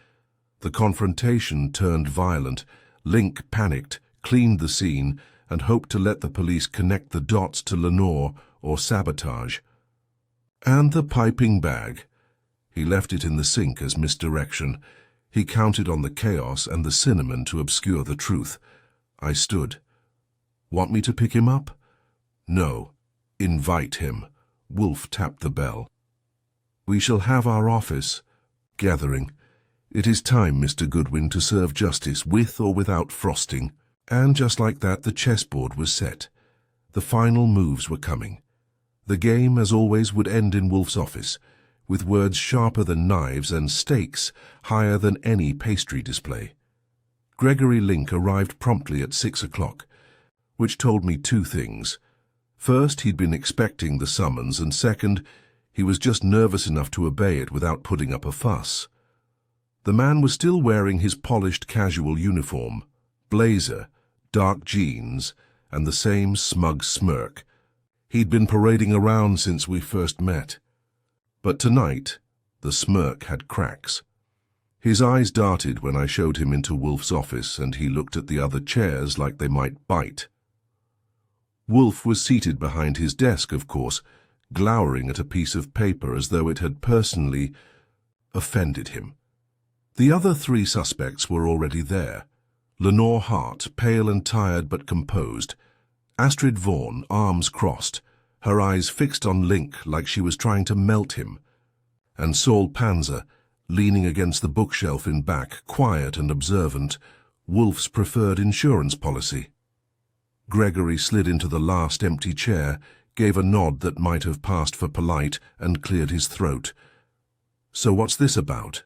S1: The confrontation turned violent. Link panicked, cleaned the scene, and hoped to let the police connect the dots to Lenore or sabotage. And the piping bag. He left it in the sink as misdirection. He counted on the chaos and the cinnamon to obscure the truth. I stood. Want me to pick him up? No. Invite him. Wolfe tapped the bell. We shall have our office gathering. It is time, Mr. Goodwin, to serve justice with or without frosting. And just like that, the chessboard was set. The final moves were coming. The game, as always, would end in Wolfe's office, with words sharper than knives and stakes higher than any pastry display. Gregory Link arrived promptly at 6 o'clock, which told me two things. First, he'd been expecting the summons, and second, he was just nervous enough to obey it without putting up a fuss. The man was still wearing his polished casual uniform, blazer, dark jeans, and the same smug smirk. He'd been parading around since we first met. But tonight, the smirk had cracks. His eyes darted when I showed him into Wolfe's office, and he looked at the other chairs like they might bite. Wolfe was seated behind his desk, of course, glowering at a piece of paper as though it had personally offended him. The other three suspects were already there. Lenore Hart, pale and tired but composed. Astrid Vaughan, arms crossed, her eyes fixed on Link like she was trying to melt him. And Saul Panzer, leaning against the bookshelf in back, quiet and observant, Wolfe's preferred insurance policy. Gregory slid into the last empty chair, gave a nod that might have passed for polite, and cleared his throat. So what's this about?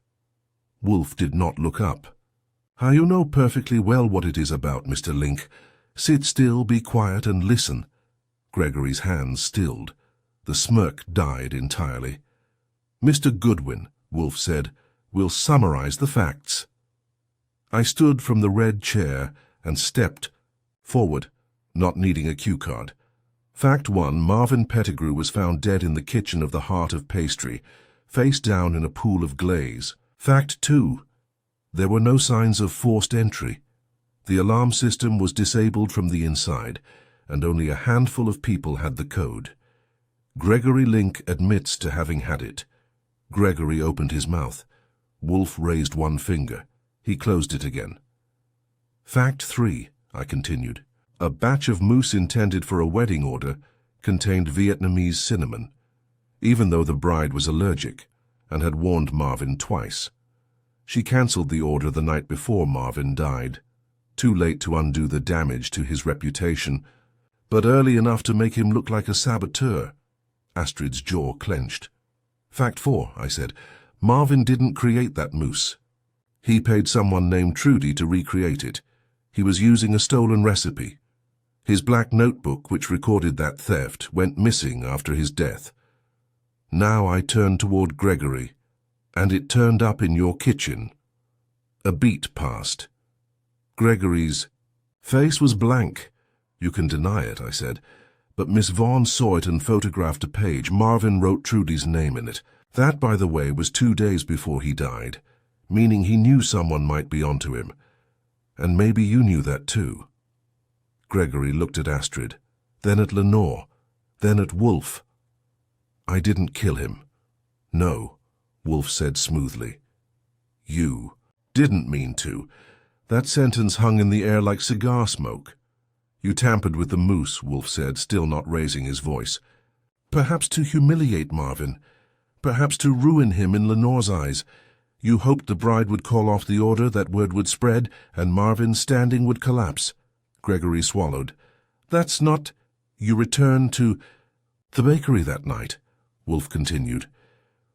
S1: Wolfe did not look up. You know perfectly well what it is about, Mr. Link. Sit still, be quiet, and listen. Gregory's hands stilled. The smirk died entirely. Mr. Goodwin, Wolfe said, will summarize the facts. I stood from the red chair and stepped forward, not needing a cue card. Fact 1, Marvin Pettigrew was found dead in the kitchen of the Heart of Pastry, face down in a pool of glaze. Fact 2, there were no signs of forced entry. The alarm system was disabled from the inside, and only a handful of people had the code. Gregory Link admits to having had it. Gregory opened his mouth. Wolfe raised one finger. He closed it again. Fact 3, I continued. A batch of mousse intended for a wedding order contained Vietnamese cinnamon, even though the bride was allergic and had warned Marvin twice. She cancelled the order the night before Marvin died, too late to undo the damage to his reputation, but early enough to make him look like a saboteur. Astrid's jaw clenched. Fact 4, I said. Marvin didn't create that mousse. He paid someone named Trudy to recreate it. He was using a stolen recipe. His black notebook, which recorded that theft, went missing after his death. Now I turned toward Gregory, and it turned up in your kitchen. A beat passed. Gregory's face was blank. You can deny it, I said, but Miss Vaughan saw it and photographed a page. Marvin wrote Trudy's name in it. That, by the way, was 2 days before he died, meaning he knew someone might be onto him. And maybe you knew that too. Gregory looked at Astrid, then at Lenore, then at Wolfe. I didn't kill him. No, Wolfe said smoothly. You didn't mean to. That sentence hung in the air like cigar smoke. You tampered with the mousse, Wolfe said, still not raising his voice. Perhaps to humiliate Marvin. Perhaps to ruin him in Lenore's eyes. You hoped the bride would call off the order, that word would spread, and Marvin's standing would collapse. Gregory swallowed. That's not... You returned to the bakery that night, Wolfe continued.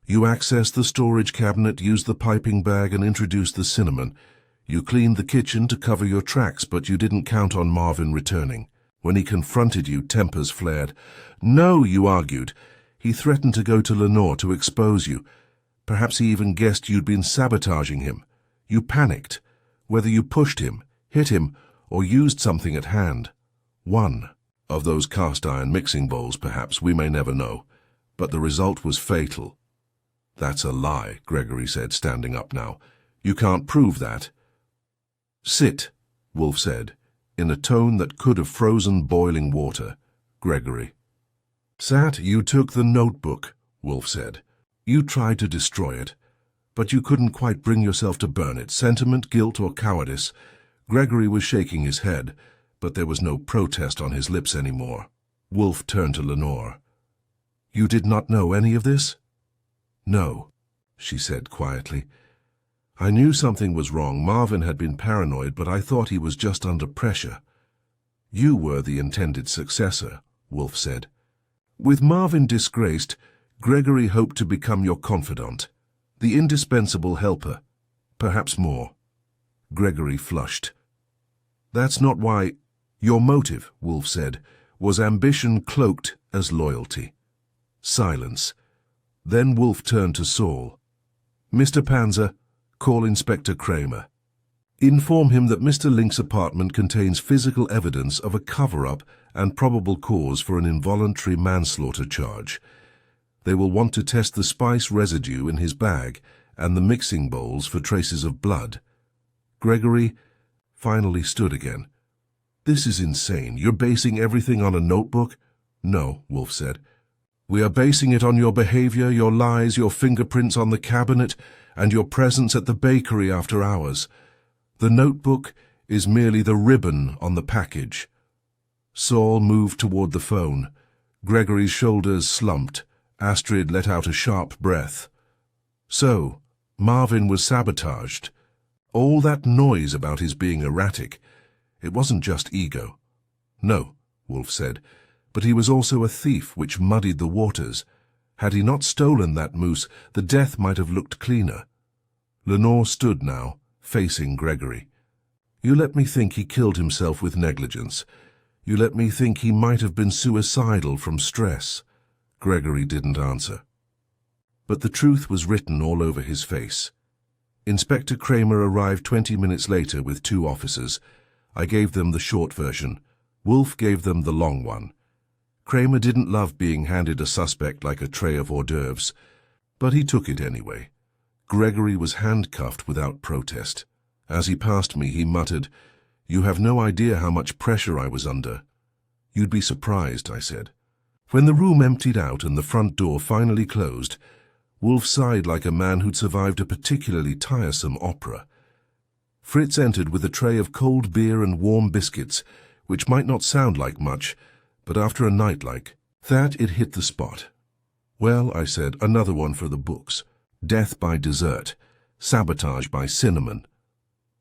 S1: You accessed the storage cabinet, used the piping bag, and introduced the cinnamon. You cleaned the kitchen to cover your tracks, but you didn't count on Marvin returning. When he confronted you, tempers flared. No, you argued. He threatened to go to Lenore to expose you. Perhaps he even guessed you'd been sabotaging him. You panicked. Whether you pushed him, hit him, or used something at hand. One of those cast-iron mixing bowls, perhaps, we may never know. But the result was fatal. That's a lie, Gregory said, standing up now. You can't prove that. Sit, Wolfe said, in a tone that could have frozen boiling water. Gregory. Sat, you took the notebook, Wolfe said. You tried to destroy it, but you couldn't quite bring yourself to burn it. Sentiment, guilt, or cowardice. Gregory was shaking his head. but there was no protest on his lips anymore. Wolfe turned to Lenore. "You did not know any of this?" "No," she said quietly. "I knew something was wrong. Marvin had been paranoid, but I thought he was just under pressure." "You were the intended successor," Wolfe said. "With Marvin disgraced, Gregory hoped to become your confidant, the indispensable helper, perhaps more." Gregory flushed. "That's not why—" "Your motive," Wolfe said, "was ambition cloaked as loyalty." Silence. Then Wolfe turned to Saul. "Mr. Panzer, call Inspector Kramer. Inform him that Mr. Link's apartment contains physical evidence of a cover-up and probable cause for an involuntary manslaughter charge. They will want to test the spice residue in his bag and the mixing bowls for traces of blood." Gregory finally stood again. "This is insane. You're basing everything on a notebook?" "No," Wolfe said. "We are basing it on your behavior, your lies, your fingerprints on the cabinet, and your presence at the bakery after hours. The notebook is merely the ribbon on the package." Saul moved toward the phone. Gregory's shoulders slumped. Astrid let out a sharp breath. "So, Marvin was sabotaged. All that noise about his being erratic. It wasn't just ego." "No," Wolfe said, "but he was also a thief which muddied the waters. Had he not stolen that moose, the death might have looked cleaner." Lenore stood now, facing Gregory. "You let me think he killed himself with negligence. You let me think he might have been suicidal from stress." Gregory didn't answer. But the truth was written all over his face. Inspector Kramer arrived 20 minutes later with 2 officers. I gave them the short version. Wolfe gave them the long one. Kramer didn't love being handed a suspect like a tray of hors d'oeuvres, but he took it anyway. Gregory was handcuffed without protest. As he passed me, he muttered, "You have no idea how much pressure I was under." "You'd be surprised," I said. When the room emptied out and the front door finally closed, Wolfe sighed like a man who'd survived a particularly tiresome opera. Fritz entered with a tray of cold beer and warm biscuits, which might not sound like much, but after a night like that, it hit the spot. "Well," I said, "another one for the books. Death by dessert. Sabotage by cinnamon."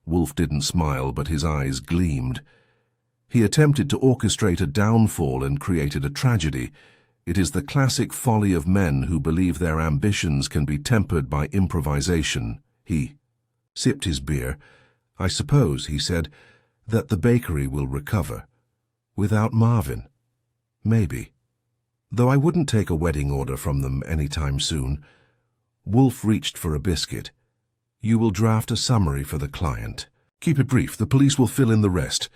S1: Wolfe didn't smile, but his eyes gleamed. "He attempted to orchestrate a downfall and created a tragedy. It is the classic folly of men who believe their ambitions can be tempered by improvisation." He sipped his beer. "I suppose," he said, "that the bakery will recover. Without Marvin. Maybe. Though I wouldn't take a wedding order from them any time soon." Wolfe reached for a biscuit. "You will draft a summary for the client. Keep it brief. The police will fill in the rest.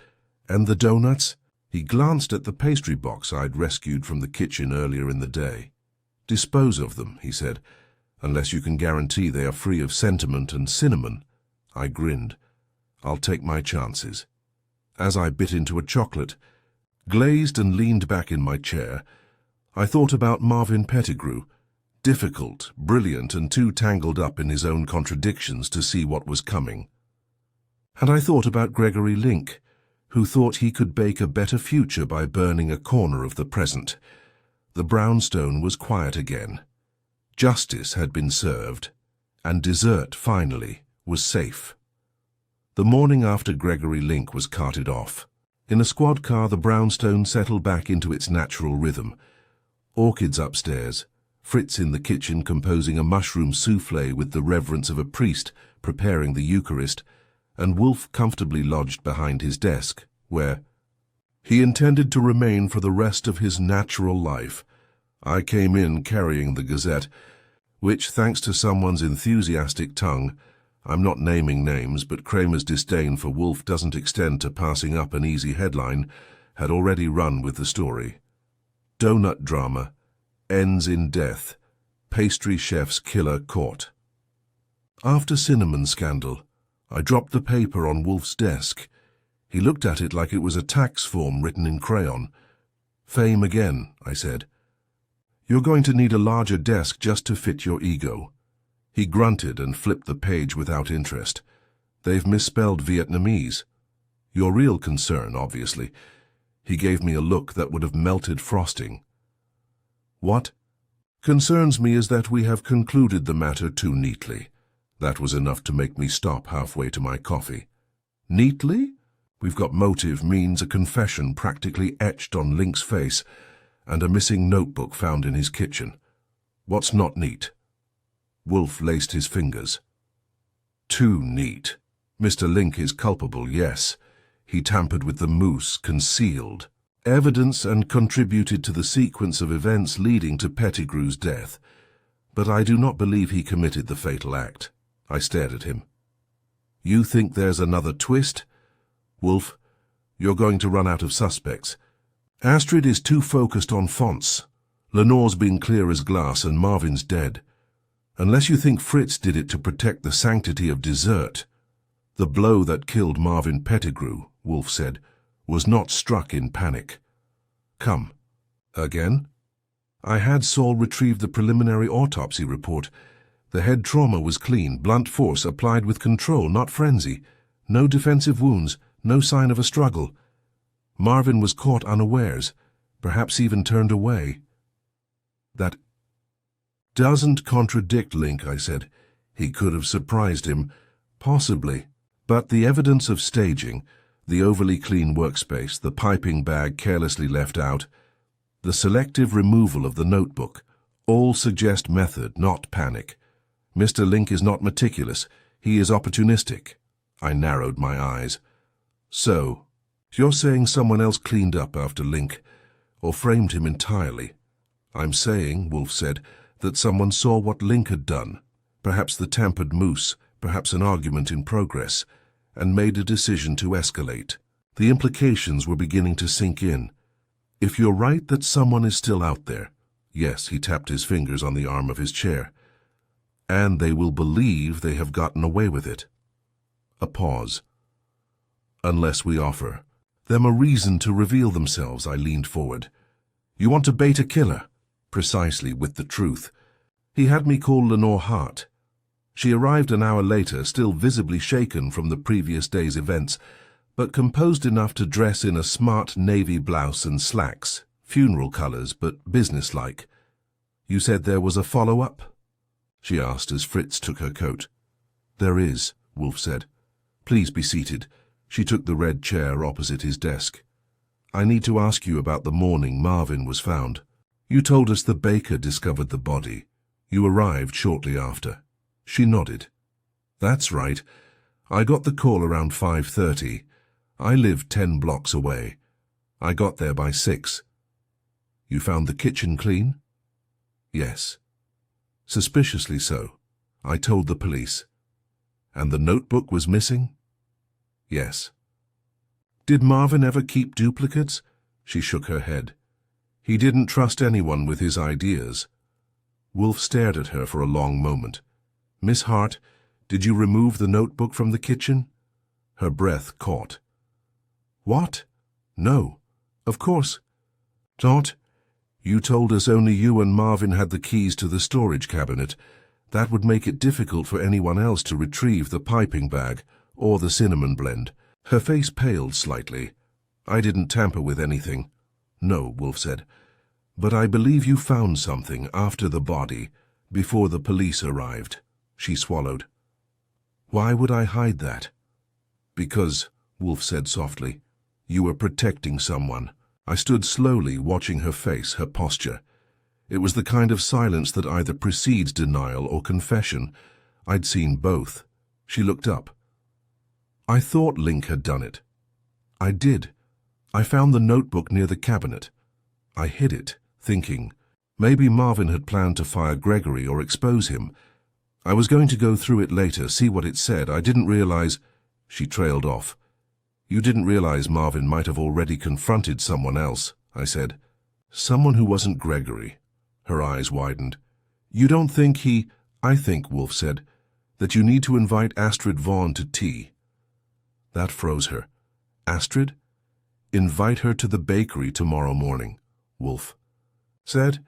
S1: And the donuts?" He glanced at the pastry box I'd rescued from the kitchen earlier in the day. "Dispose of them," he said, "unless you can guarantee they are free of sentiment and cinnamon." I grinned. "I'll take my chances." As I bit into a chocolate, glazed and leaned back in my chair, I thought about Marvin Pettigrew, difficult, brilliant, and too tangled up in his own contradictions to see what was coming. And I thought about Gregory Link, who thought he could bake a better future by burning a corner of the present. The brownstone was quiet again. Justice had been served, and dessert, finally, was safe. The morning after Gregory Link was carted off, in a squad car the brownstone settled back into its natural rhythm. Orchids upstairs, Fritz in the kitchen composing a mushroom souffle with the reverence of a priest preparing the Eucharist, and Wolfe comfortably lodged behind his desk, where he intended to remain for the rest of his natural life. I came in carrying the Gazette, which, thanks to someone's enthusiastic tongue, I'm not naming names, but Kramer's disdain for Wolfe doesn't extend to passing up an easy headline, had already run with the story. Donut drama ends in death. Pastry chef's killer caught. After cinnamon scandal, I dropped the paper on Wolfe's desk. He looked at it like it was a tax form written in crayon. "Fame again," I said. "You're going to need a larger desk just to fit your ego." He grunted and flipped the page without interest. "They've misspelled Vietnamese." Your real concern, obviously. He gave me a look that would have melted frosting. What concerns me is that we have concluded the matter too neatly. That was enough to make me stop halfway to my coffee. Neatly? We've got motive, means, a confession practically etched on Link's face, and a missing notebook found in his kitchen. What's not neat? Wolfe laced his fingers. Too neat. Mr. Link is culpable, yes. He tampered with the moose, concealed evidence, and contributed to the sequence of events leading to Pettigrew's death. But I do not believe he committed the fatal act. I stared at him. You think there's another twist? Wolfe, you're going to run out of suspects. Astrid is too focused on fonts. Lenore's been clear as glass and Marvin's dead. Unless you think Fritz did it to protect the sanctity of dessert. The blow that killed Marvin Pettigrew, Wolfe said, was not struck in panic. Come. Again? I had Saul retrieve the preliminary autopsy report. The head trauma was clean, blunt force applied with control, not frenzy. No defensive wounds, no sign of a struggle. Marvin was caught unawares, perhaps even turned away. That doesn't contradict Link, I said. He could have surprised him, possibly. But the evidence of staging, the overly clean workspace, the piping bag carelessly left out, the selective removal of the notebook, all suggest method, not panic. Mr. Link is not meticulous. He is opportunistic. I narrowed my eyes. So, you're saying someone else cleaned up after Link, or framed him entirely? I'm saying, Wolfe said, that someone saw what Link had done, perhaps the tampered moose, perhaps an argument in progress, and made a decision to escalate. The implications were beginning to sink in. If you're right that someone is still out there, yes, he tapped his fingers on the arm of his chair, and they will believe they have gotten away with it. A pause. Unless we offer them a reason to reveal themselves, I leaned forward. You want to bait a killer? Precisely, with the truth. He had me call Lenore Hart. She arrived an hour later, still visibly shaken from the previous day's events, but composed enough to dress in a smart navy blouse and slacks, funeral colors but businesslike. You said there was a follow-up? She asked as Fritz took her coat. There is, Wolfe said. Please be seated. She took the red chair opposite his desk. I need to ask you about the morning Marvin was found. You told us the baker discovered the body. You arrived shortly after. She nodded. That's right. I got the call around 5:30. I lived 10 blocks away. I got there by 6. You found the kitchen clean? Yes. Suspiciously so. I told the police. And the notebook was missing? Yes. Did Marvin ever keep duplicates? She shook her head. He didn't trust anyone with his ideas. Wolfe stared at her for a long moment. Miss Hart, did you remove the notebook from the kitchen? Her breath caught. What? No. Of course not. You told us only you and Marvin had the keys to the storage cabinet. That would make it difficult for anyone else to retrieve the piping bag or the cinnamon blend. Her face paled slightly. I didn't tamper with anything. No, Wolfe said. But I believe you found something after the body, before the police arrived. She swallowed. Why would I hide that? Because, Wolfe said softly, you were protecting someone. I stood slowly, watching her face, her posture. It was the kind of silence that either precedes denial or confession. I'd seen both. She looked up. I thought Link had done it. I did. I found the notebook near the cabinet. I hid it, thinking, maybe Marvin had planned to fire Gregory or expose him. I was going to go through it later, see what it said. I didn't realize... She trailed off. You didn't realize Marvin might have already confronted someone else, I said. Someone who wasn't Gregory. Her eyes widened. You don't think he... I think, Wolfe said, that you need to invite Astrid Vaughn to tea. That froze her. Astrid? Invite her to the bakery tomorrow morning, Wolfe said.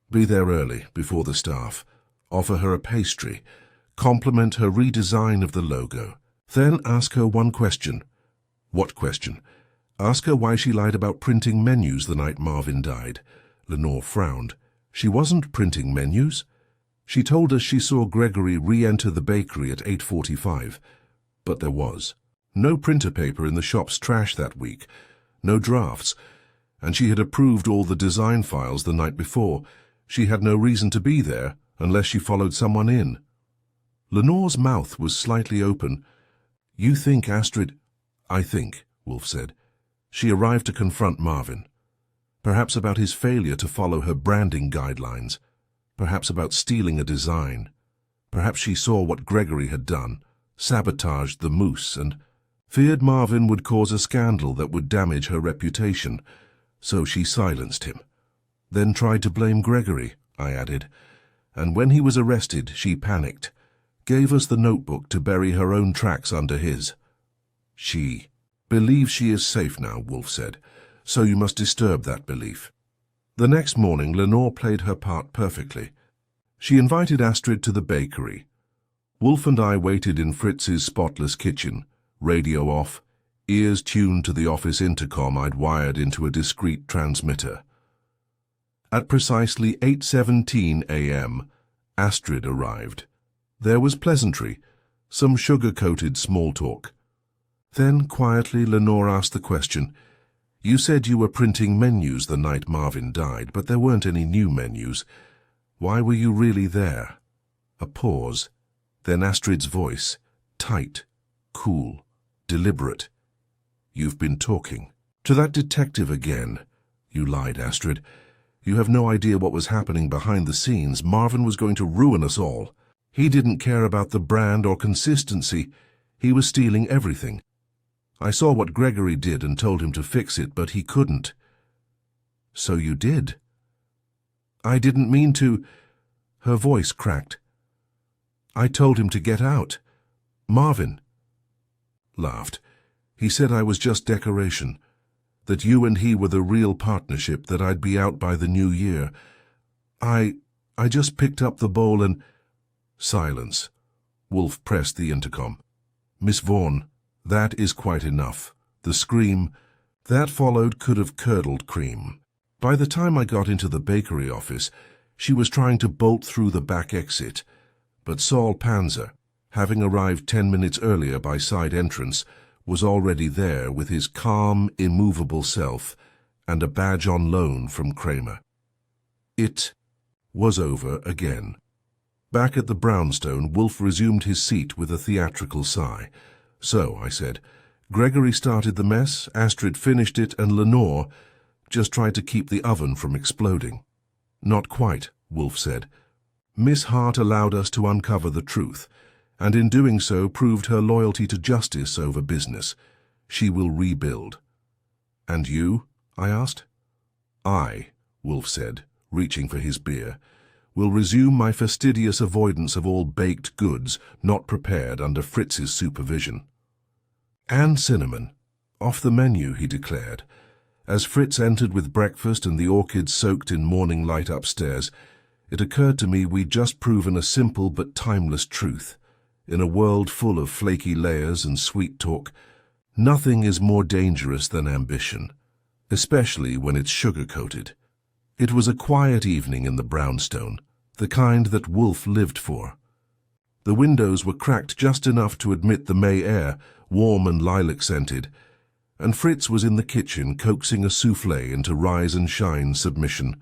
S1: Be there early, before the staff. Offer her a pastry. Compliment her redesign of the logo. Then ask her one question. What question? Ask her why she lied about printing menus the night Marvin died. Lenore frowned. She wasn't printing menus. She told us she saw Gregory re-enter the bakery at 8:45. But there was no printer paper in the shop's trash that week, no drafts, and she had approved all the design files the night before. She had no reason to be there unless she followed someone in. Lenore's mouth was slightly open. You think Astrid... I think, Wolfe said. She arrived to confront Marvin. Perhaps about his failure to follow her branding guidelines. Perhaps about stealing a design. Perhaps she saw what Gregory had done, sabotaged the mousse, and feared Marvin would cause a scandal that would damage her reputation. So she silenced him. Then tried to blame Gregory, I added. And when he was arrested, she panicked. Gave us the notebook to bury her own tracks under his. She believes she is safe now, Wolfe said, so you must disturb that belief. The next morning, Lenore played her part perfectly. She invited Astrid to the bakery. Wolfe and I waited in Fritz's spotless kitchen, radio off, ears tuned to the office intercom I'd wired into a discreet transmitter. At precisely 8:17 a.m., Astrid arrived. There was pleasantry, some sugar-coated small talk. Then, quietly, Lenore asked the question, You said you were printing menus the night Marvin died, but there weren't any new menus. Why were you really there? A pause. Then Astrid's voice, tight, cool, deliberate. You've been talking. To that detective again. You lied, Astrid. You have no idea what was happening behind the scenes. Marvin was going to ruin us all. He didn't care about the brand or consistency. He was stealing everything. I saw what Gregory did and told him to fix it, but he couldn't. So you did? I didn't mean to. Her voice cracked. I told him to get out. Marvin laughed. He said I was just decoration, that you and he were the real partnership, that I'd be out by the new year. I just picked up the bowl and... Silence. Wolfe pressed the intercom. Miss Vaughan, that is quite enough. The scream that followed could have curdled cream. By the time I got into the bakery office, she was trying to bolt through the back exit, but Saul Panzer, having arrived 10 minutes earlier by side entrance, was already there with his calm, immovable self and a badge on loan from Kramer. It was over again. Back at the brownstone, Wolfe resumed his seat with a theatrical sigh. So, I said, Gregory started the mess, Astrid finished it, and Lenore just tried to keep the oven from exploding. Not quite, Wolfe said. Miss Hart allowed us to uncover the truth, and in doing so proved her loyalty to justice over business. She will rebuild. And you? I asked. I, Wolfe said, reaching for his beer, will resume my fastidious avoidance of all baked goods not prepared under Fritz's supervision. And cinnamon. Off the menu, he declared. As Fritz entered with breakfast and the orchids soaked in morning light upstairs, it occurred to me we'd just proven a simple but timeless truth. In a world full of flaky layers and sweet talk, nothing is more dangerous than ambition, especially when it's sugar-coated. It was a quiet evening in the brownstone, the kind that Wolfe lived for. The windows were cracked just enough to admit the May air, warm and lilac-scented, and Fritz was in the kitchen coaxing a soufflé into rise and shine submission.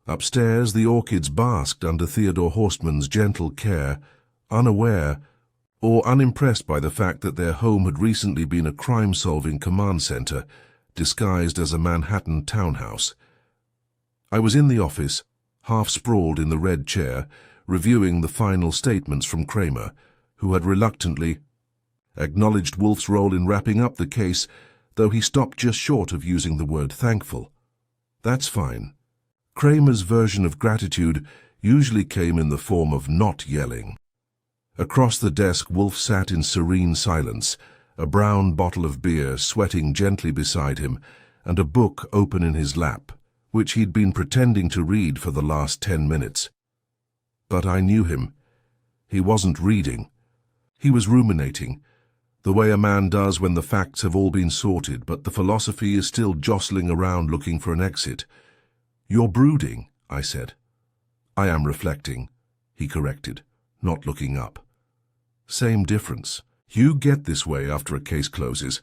S1: Upstairs, the orchids basked under Theodore Horstman's gentle care, unaware or unimpressed by the fact that their home had recently been a crime-solving command center disguised as a Manhattan townhouse. I was in the office, half-sprawled in the red chair, reviewing the final statements from Kramer, who had reluctantly acknowledged Wolfe's role in wrapping up the case, though he stopped just short of using the word thankful. That's fine. Kramer's version of gratitude usually came in the form of not yelling. Across the desk, Wolfe sat in serene silence, a brown bottle of beer sweating gently beside him, and a book open in his lap, which he'd been pretending to read for the last 10 minutes. But I knew him. He wasn't reading. He was ruminating, The way a man does when the facts have all been sorted, but the philosophy is still jostling around looking for an exit. "You're brooding," I said. "I am reflecting," he corrected, not looking up. "Same difference. You get this way after a case closes.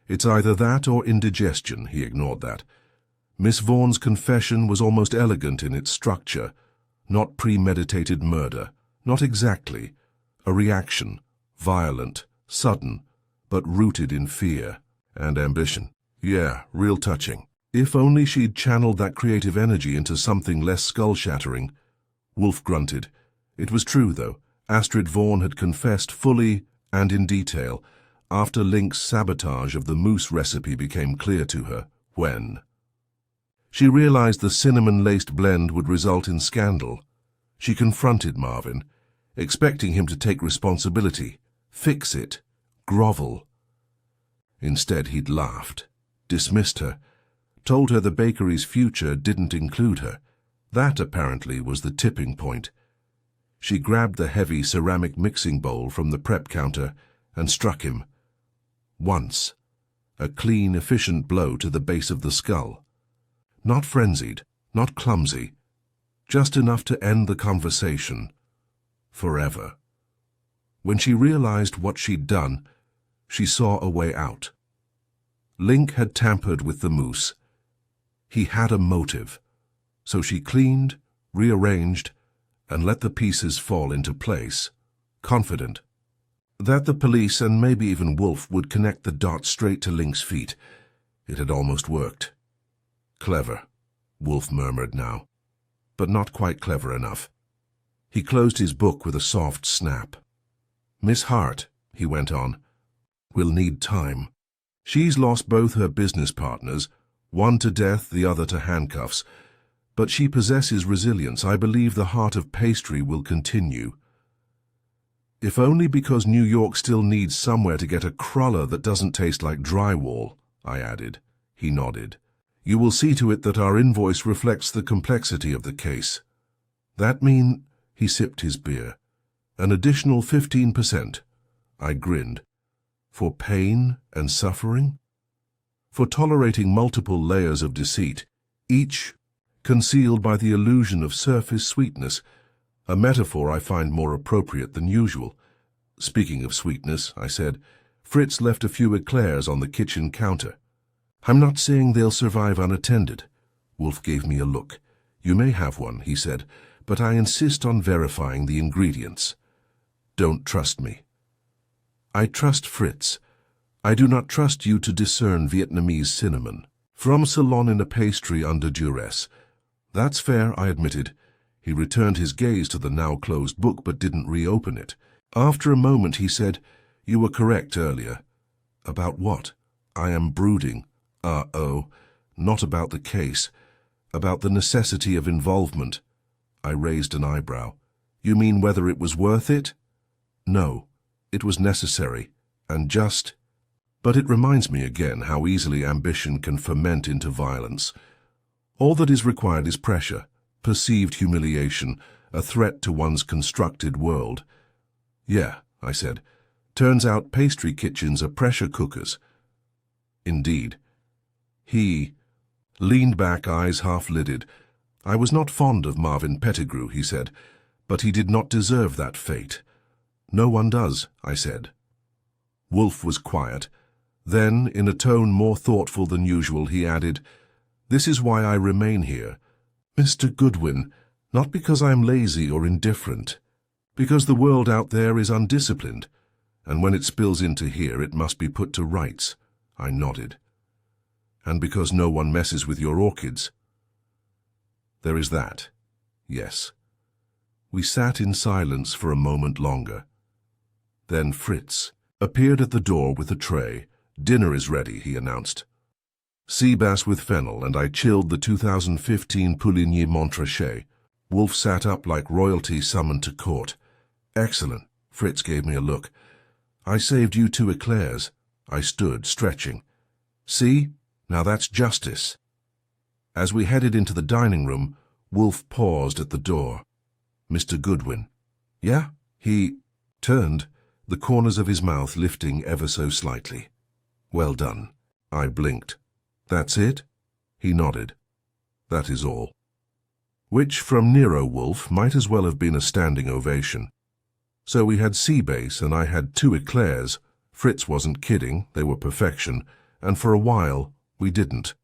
S1: It's either that or indigestion." He ignored that. Miss Vaughan's confession was almost elegant in its structure. Not premeditated murder. Not exactly. A reaction. Violent. Sudden. But rooted in fear. And ambition. Yeah, real touching. If only she'd channeled that creative energy into something less skull-shattering. Wolfe grunted. It was true, though. Astrid Vaughan had confessed fully and in detail after Link's sabotage of the mousse recipe became clear to her. When? She realized the cinnamon-laced blend would result in scandal. She confronted Marvin, expecting him to take responsibility, fix it, grovel. Instead, he'd laughed, dismissed her, told her the bakery's future didn't include her. That, apparently, was the tipping point. She grabbed the heavy ceramic mixing bowl from the prep counter and struck him. Once. A clean, efficient blow to the base of the skull. Not frenzied, not clumsy. Just enough to end the conversation. Forever. When she realized what she'd done, she saw a way out. Link had tampered with the mousse. He had a motive. So she cleaned, rearranged, and let the pieces fall into place, confident that the police and maybe even Wolfe would connect the dots straight to Link's feet. It had almost worked. Clever, Wolfe murmured now, but not quite clever enough. He closed his book with a soft snap. "Miss Hart," he went on, "will need time. She's lost both her business partners, one to death, the other to handcuffs. But she possesses resilience. I believe the heart of pastry will continue. If only because New York still needs somewhere to get a cruller that doesn't taste like drywall," I added. He nodded. "You will see to it that our invoice reflects the complexity of the case." "That mean," he sipped his beer, "an additional 15%. I grinned. "For pain and suffering? For tolerating multiple layers of deceit, each concealed by the illusion of surface sweetness, a metaphor I find more appropriate than usual." "Speaking of sweetness," I said, "Fritz left a few eclairs on the kitchen counter." "I'm not saying they'll survive unattended." Wolfe gave me a look. "You may have one," he said, "but I insist on verifying the ingredients." "Don't trust me." "I trust Fritz. I do not trust you to discern Vietnamese cinnamon from Ceylon in a pastry under duress." "That's fair," I admitted. He returned his gaze to the now-closed book but didn't reopen it. After a moment he said, "You were correct earlier." "About what?" "I am brooding." "Oh, not about the case. About the necessity of involvement." I raised an eyebrow. "You mean whether it was worth it?" "No, it was necessary, and just. But it reminds me again how easily ambition can ferment into violence. All that is required is pressure, perceived humiliation, a threat to one's constructed world." "Yeah," I said. "Turns out pastry kitchens are pressure cookers." "Indeed." He leaned back, eyes half-lidded. "I was not fond of Marvin Pettigrew," he said, "but he did not deserve that fate." "No one does," I said. Wolfe was quiet. Then, in a tone more thoughtful than usual, he added, "This is why I remain here, Mr. Goodwin, not because I am lazy or indifferent, because the world out there is undisciplined, and when it spills into here it must be put to rights." I nodded. "And because no one messes with your orchids." "There is that, yes." We sat in silence for a moment longer. Then Fritz appeared at the door with a tray. "Dinner is ready," he announced. "Sea bass with fennel, and I chilled the 2015 Pouligny Montrachet." Wolfe sat up like royalty summoned to court. "Excellent." Fritz gave me a look. "I saved you 2 eclairs." I stood, stretching. "See? Now that's justice." As we headed into the dining room, Wolfe paused at the door. "Mr. Goodwin." "Yeah?" He turned, the corners of his mouth lifting ever so slightly. "Well done." I blinked. "That's it?" He nodded. "That is all." Which, from Nero Wolfe, might as well have been a standing ovation. So we had sea base, and I had 2 eclairs. Fritz wasn't kidding, they were perfection, and for a while we didn't.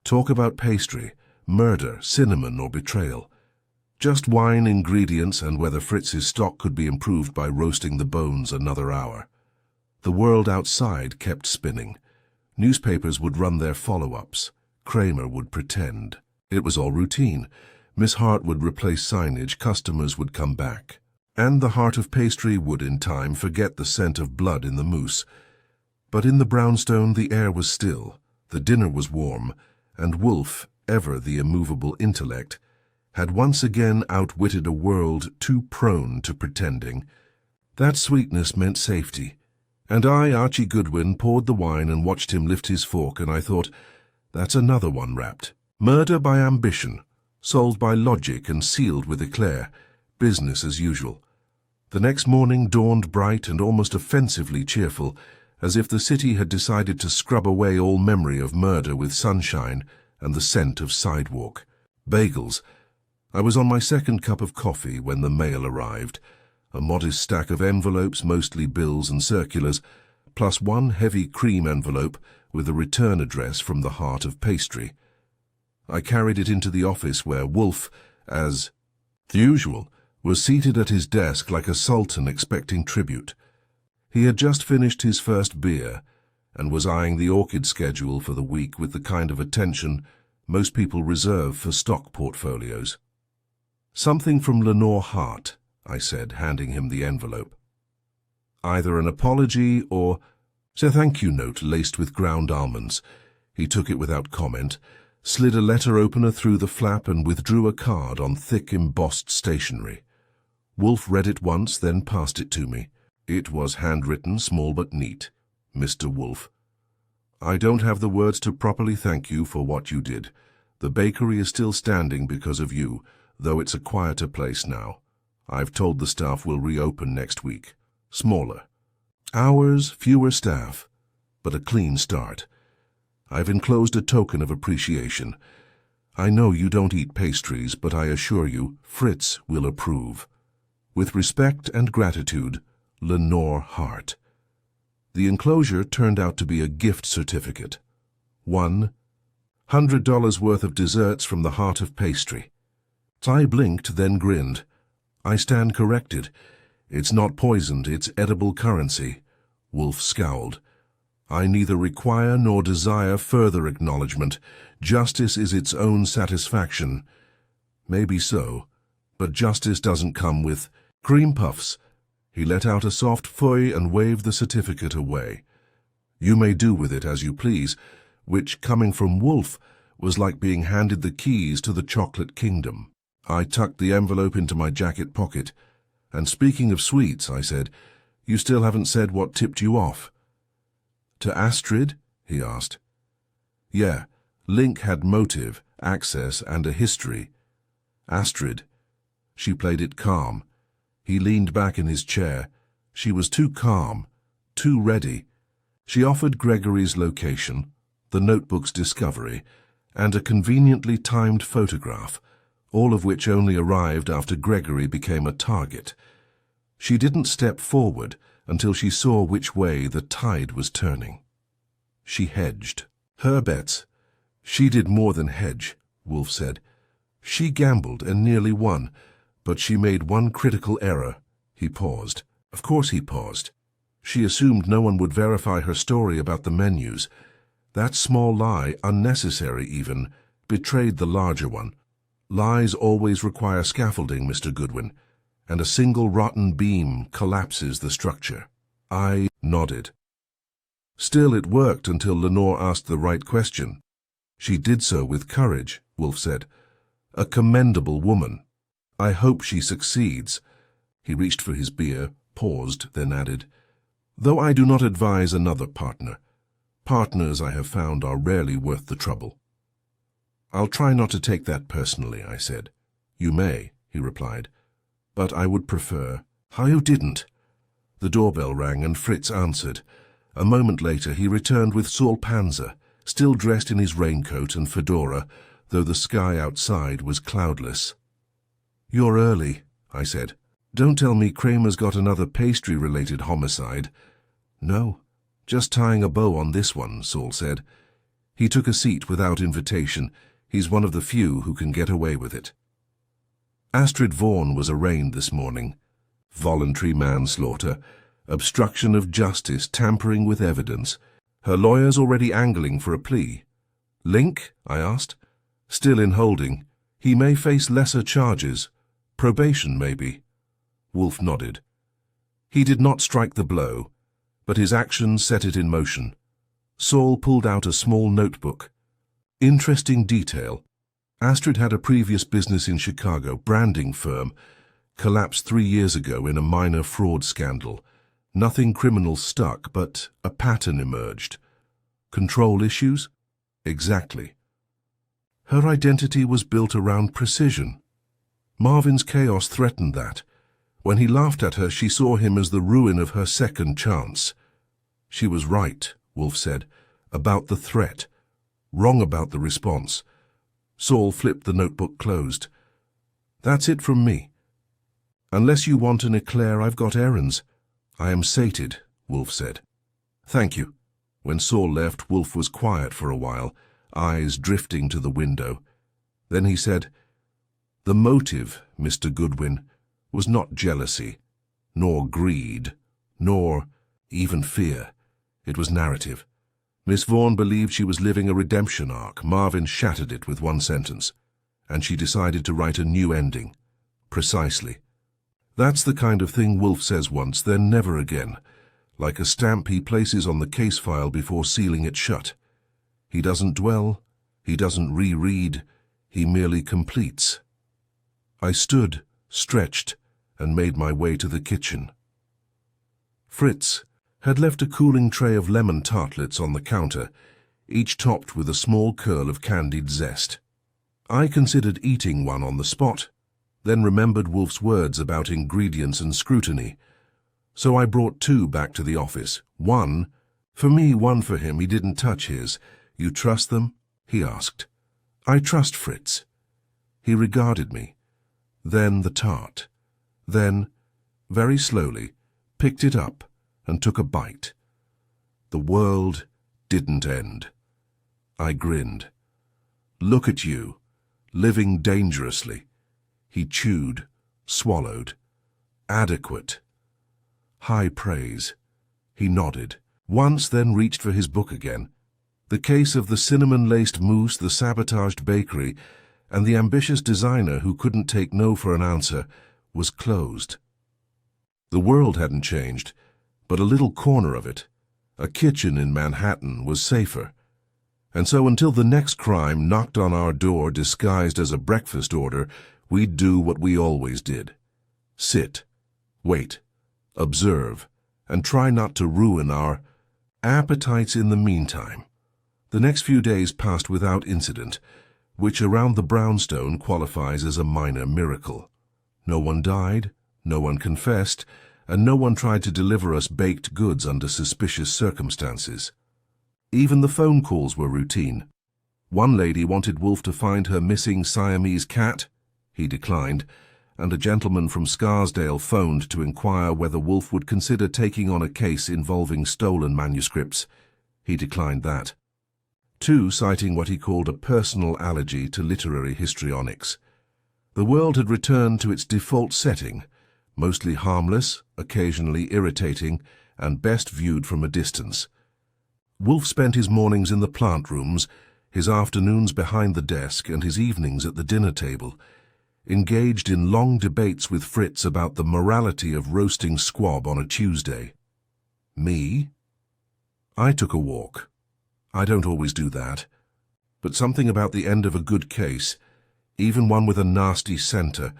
S1: Talk about pastry, murder, cinnamon, or betrayal. Just wine, ingredients, and whether Fritz's stock could be improved by roasting the bones another hour. The world outside kept spinning. Newspapers would run their follow-ups. Kramer would pretend. It was all routine. Miss Hart would replace signage, customers would come back. And the heart of pastry would, in time, forget the scent of blood in the mousse. But in the brownstone the air was still, the dinner was warm, and Wolfe, ever the immovable intellect, had once again outwitted a world too prone to pretending. That sweetness meant safety. And I, Archie Goodwin, poured the wine and watched him lift his fork, and I thought, that's another one wrapped. Murder by ambition, solved by logic and sealed with eclair. Business as usual. The next morning dawned bright and almost offensively cheerful, as if the city had decided to scrub away all memory of murder with sunshine and the scent of sidewalk. Bagels. I was on my 2nd cup of coffee when the mail arrived. A modest stack of envelopes, mostly bills and circulars, plus 1 heavy cream envelope with a return address from the heart of pastry. I carried it into the office where Wolfe, as usual, was seated at his desk like a sultan expecting tribute. He had just finished his first beer and was eyeing the orchid schedule for the week with the kind of attention most people reserve for stock portfolios. "Something from Lenore Hart," I said, handing him the envelope. "Either an apology or a thank-you note laced with ground almonds." He took it without comment, slid a letter opener through the flap and withdrew a card on thick embossed stationery. Wolfe read it once, then passed it to me. It was handwritten, small but neat. "Mr. Wolfe, I don't have the words to properly thank you for what you did. The bakery is still standing because of you, though it's a quieter place now. I've told the staff we'll reopen next week. Smaller. Hours, fewer staff, but a clean start. I've enclosed a token of appreciation. I know you don't eat pastries, but I assure you, Fritz will approve. With respect and gratitude, Lenore Hart." The enclosure turned out to be a gift certificate. $100 worth of desserts from the heart of pastry. I blinked, then grinned. "I stand corrected. It's not poisoned, it's edible currency." Wolfe scowled. "I neither require nor desire further acknowledgement. Justice is its own satisfaction." "Maybe so, but justice doesn't come with cream puffs." He let out a soft "foy" and waved the certificate away. "You may do with it as you please," which, coming from Wolfe, was like being handed the keys to the chocolate kingdom. I tucked the envelope into my jacket pocket. "And speaking of sweets," I said, "you still haven't said what tipped you off." "To Astrid?" he asked. "Yeah, Link had motive, access, and a history. Astrid. She played it calm." He leaned back in his chair. "She was too calm, too ready. She offered Gregory's location, the notebook's discovery, and a conveniently timed photograph, all of which only arrived after Gregory became a target. She didn't step forward until she saw which way the tide was turning. She hedged. Her bets. She did more than hedge," Wolfe said. "She gambled and nearly won, but she made one critical error." He paused. Of course he paused. "She assumed no one would verify her story about the menus. That small lie, unnecessary even, betrayed the larger one. Lies always require scaffolding, Mr. Goodwin, and a single rotten beam collapses the structure." I nodded. "Still, it worked until Lenore asked the right question." "She did so with courage," Wolfe said. "A commendable woman. I hope she succeeds." He reached for his beer, paused, then added, "Though I do not advise another partner. Partners, I have found, are rarely worth the trouble." "I'll try not to take that personally," I said. "You may," he replied, "but I would prefer—" "How you didn't?" The doorbell rang and Fritz answered. A moment later he returned with Saul Panzer, still dressed in his raincoat and fedora, though the sky outside was cloudless. "You're early," I said. "Don't tell me Kramer's got another pastry-related homicide." "No, just tying a bow on this one," Saul said. He took a seat without invitation. He's one of the few who can get away with it. Astrid Vaughan was arraigned this morning. Voluntary manslaughter, obstruction of justice, tampering with evidence. Her lawyer's already angling for a plea. "Link?" I asked. "Still in holding. He may face lesser charges. Probation, maybe." Wolfe nodded. He did not strike the blow, but his actions set it in motion. Saul pulled out a small notebook. Interesting detail. Astrid had a previous business in Chicago, branding firm, collapsed 3 years ago in a minor fraud scandal. Nothing criminal stuck, but a pattern emerged. Control issues? Exactly. Her identity was built around precision. Marvin's chaos threatened that. When he laughed at her, she saw him as the ruin of her second chance. She was right, Wolfe said, about the threat. Wrong about the response. Saul flipped the notebook closed. "That's it from me. Unless you want an eclair, I've got errands." "I am sated," Wolfe said. "Thank you." When Saul left, Wolfe was quiet for a while, eyes drifting to the window. Then he said, "The motive, Mr. Goodwin, was not jealousy, nor greed, nor even fear. It was narrative. Miss Vaughan believed she was living a redemption arc. Marvin shattered it with one sentence, and she decided to write a new ending. Precisely. That's the kind of thing Wolfe says once, then never again, like a stamp he places on the case file before sealing it shut. He doesn't dwell, he doesn't reread, he merely completes. I stood, stretched, and made my way to the kitchen. Fritz had left a cooling tray of lemon tartlets on the counter, each topped with a small curl of candied zest. I considered eating one on the spot, then remembered Wolfe's words about ingredients and scrutiny. So I brought 2 back to the office. 1 for me, 1 for him. He didn't touch his. "You trust them?" he asked. "I trust Fritz." He regarded me. Then the tart. Then, very slowly, picked it up and took a bite. The world didn't end. I grinned. "Look at you, living dangerously." He chewed, swallowed. "Adequate." High praise. He nodded, once, then reached for his book again. The case of the cinnamon-laced mousse, the sabotaged bakery, and the ambitious designer who couldn't take no for an answer was closed. The world hadn't changed, but a little corner of it, a kitchen in Manhattan, was safer. And so until the next crime knocked on our door disguised as a breakfast order, we'd do what we always did. Sit, wait, observe, and try not to ruin our appetites in the meantime. The next few days passed without incident, which around the brownstone qualifies as a minor miracle. No one died, no one confessed, and no one tried to deliver us baked goods under suspicious circumstances. Even the phone calls were routine. One lady wanted Wolfe to find her missing Siamese cat. He declined, and a gentleman from Scarsdale phoned to inquire whether Wolfe would consider taking on a case involving stolen manuscripts. He declined that. 2 citing what he called a personal allergy to literary histrionics. The world had returned to its default setting, mostly harmless, occasionally irritating, and best viewed from a distance. Wolfe spent his mornings in the plant rooms, his afternoons behind the desk, and his evenings at the dinner table, engaged in long debates with Fritz about the morality of roasting squab on a Tuesday. Me? I took a walk. I don't always do that, but something about the end of a good case, even one with a nasty centre,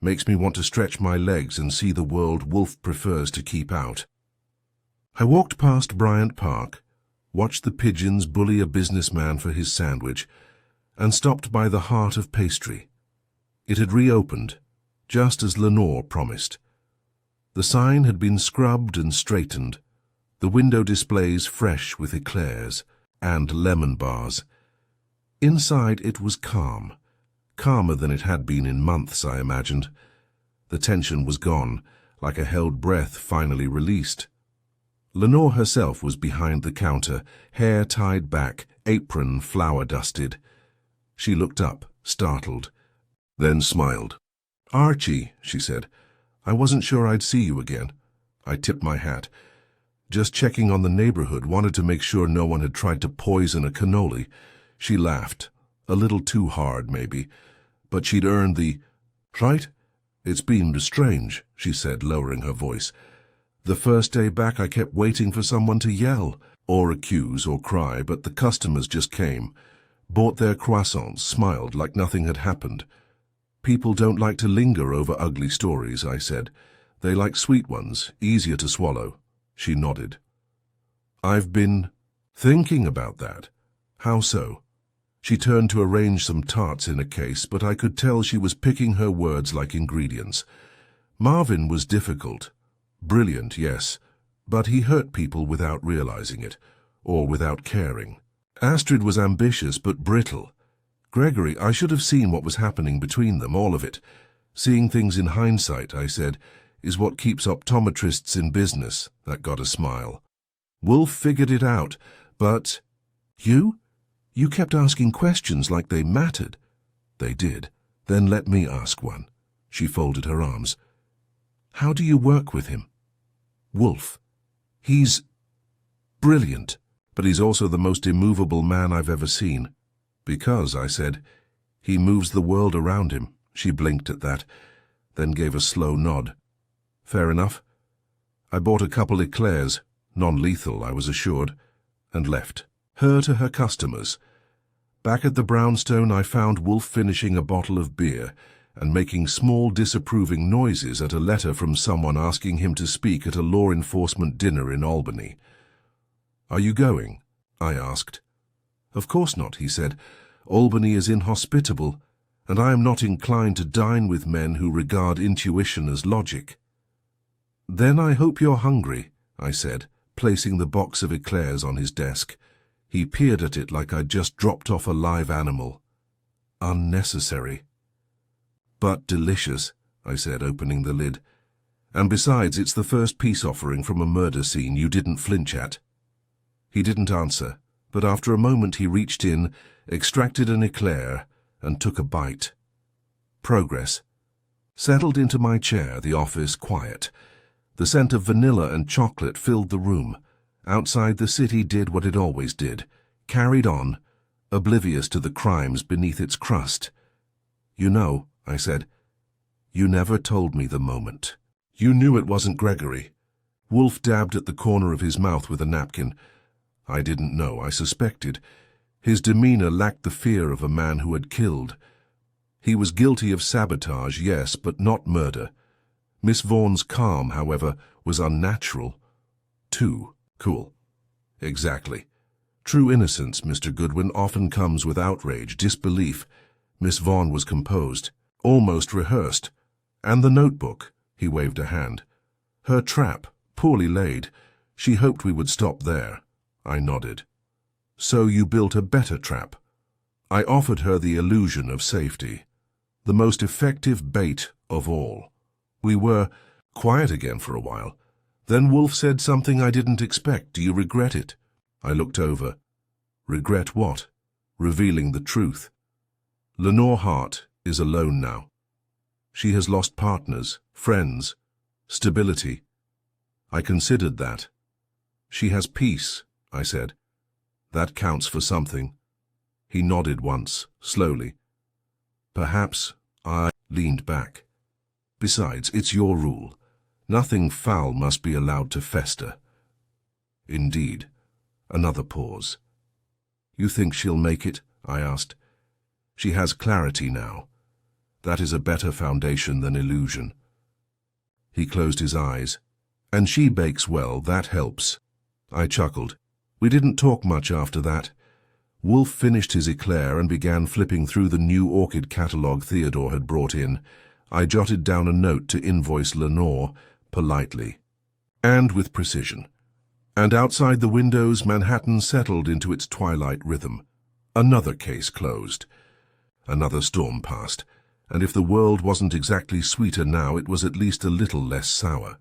S1: makes me want to stretch my legs and see the world Wolfe prefers to keep out. I walked past Bryant Park, watched the pigeons bully a businessman for his sandwich, and stopped by the Heart of Pastry. It had reopened, just as Lenore promised. The sign had been scrubbed and straightened, the window displays fresh with eclairs and lemon bars. Inside it was calm, calmer than it had been in months, I imagined. The tension was gone, like a held breath finally released. Lenore herself was behind the counter, hair tied back, apron flour-dusted. She looked up, startled, then smiled. "Archie," she said, "I wasn't sure I'd see you again." I tipped my hat. "Just checking on the neighborhood, wanted to make sure no one had tried to poison a cannoli." She laughed, a little too hard maybe, but she'd earned the, "Right? It's been strange," she said, lowering her voice. "The first day back I kept waiting for someone to yell, or accuse, or cry, but the customers just came, bought their croissants, smiled like nothing had happened. People don't like to linger over ugly stories," I said. "They like sweet ones, easier to swallow." She nodded. "I've been thinking about that." "How so?" She turned to arrange some tarts in a case, but I could tell she was picking her words like ingredients. "Marvin was difficult. Brilliant, yes, but he hurt people without realizing it, or without caring. Astrid was ambitious but brittle. Gregory, I should have seen what was happening between them, all of it. Seeing things in hindsight," I said, "is what keeps optometrists in business." That got a smile. "Wolfe figured it out, but—" "You? You kept asking questions like they mattered." "They did. Then let me ask one." She folded her arms. "How do you work with him?" "Wolfe. He's brilliant, but he's also the most immovable man I've ever seen." "Because," I said, "he moves the world around him." She blinked at that, then gave a slow nod. "Fair enough." I bought a couple eclairs, non-lethal, I was assured, and left. Her to her customers. Back at the brownstone I found Wolfe finishing a bottle of beer and making small disapproving noises at a letter from someone asking him to speak at a law enforcement dinner in Albany. "Are you going?" I asked. "Of course not," he said. "Albany is inhospitable, and I am not inclined to dine with men who regard intuition as logic." "Then I hope you're hungry," I said, placing the box of eclairs on his desk. He peered at it like I'd just dropped off a live animal. "Unnecessary." "But delicious," I said, opening the lid. "And besides, it's the first peace offering from a murder scene you didn't flinch at." He didn't answer, but after a moment he reached in, extracted an eclair, and took a bite. Progress. Settled into my chair, the office quiet. The scent of vanilla and chocolate filled the room. Outside, the city did what it always did, carried on, oblivious to the crimes beneath its crust. "You know," I said, "you never told me the moment. You knew it wasn't Gregory." Wolfe dabbed at the corner of his mouth with a napkin. "I didn't know, I suspected." His demeanor lacked the fear of a man who had killed. He was guilty of sabotage, yes, but not murder. Miss Vaughan's calm, however, was unnatural. Too cool. Exactly. True innocence, Mr. Goodwin, often comes with outrage, disbelief. Miss Vaughan was composed, almost rehearsed. "And the notebook," he waved a hand. "Her trap, poorly laid. She hoped we would stop there." I nodded. "So you built a better trap?" I offered her the illusion of safety. The most effective bait of all. We were quiet again for a while. Then Wolfe said something I didn't expect. "Do you regret it?" I looked over. "Regret what?" "Revealing the truth. Lenore Hart is alone now. She has lost partners, friends, stability." I considered that. "She has peace," I said. "That counts for something." He nodded once, slowly. "Perhaps." I leaned back. "Besides, it's your rule. Nothing foul must be allowed to fester." "Indeed." Another pause. "You think she'll make it?" I asked. "She has clarity now. That is a better foundation than illusion." He closed his eyes. "And she bakes well, that helps." I chuckled. We didn't talk much after that. Wolfe finished his eclair and began flipping through the new orchid catalogue Theodore had brought in. I jotted down a note to invoice Lenore, politely, and with precision. And outside the windows, Manhattan settled into its twilight rhythm. Another case closed. Another storm passed, and if the world wasn't exactly sweeter now, it was at least a little less sour,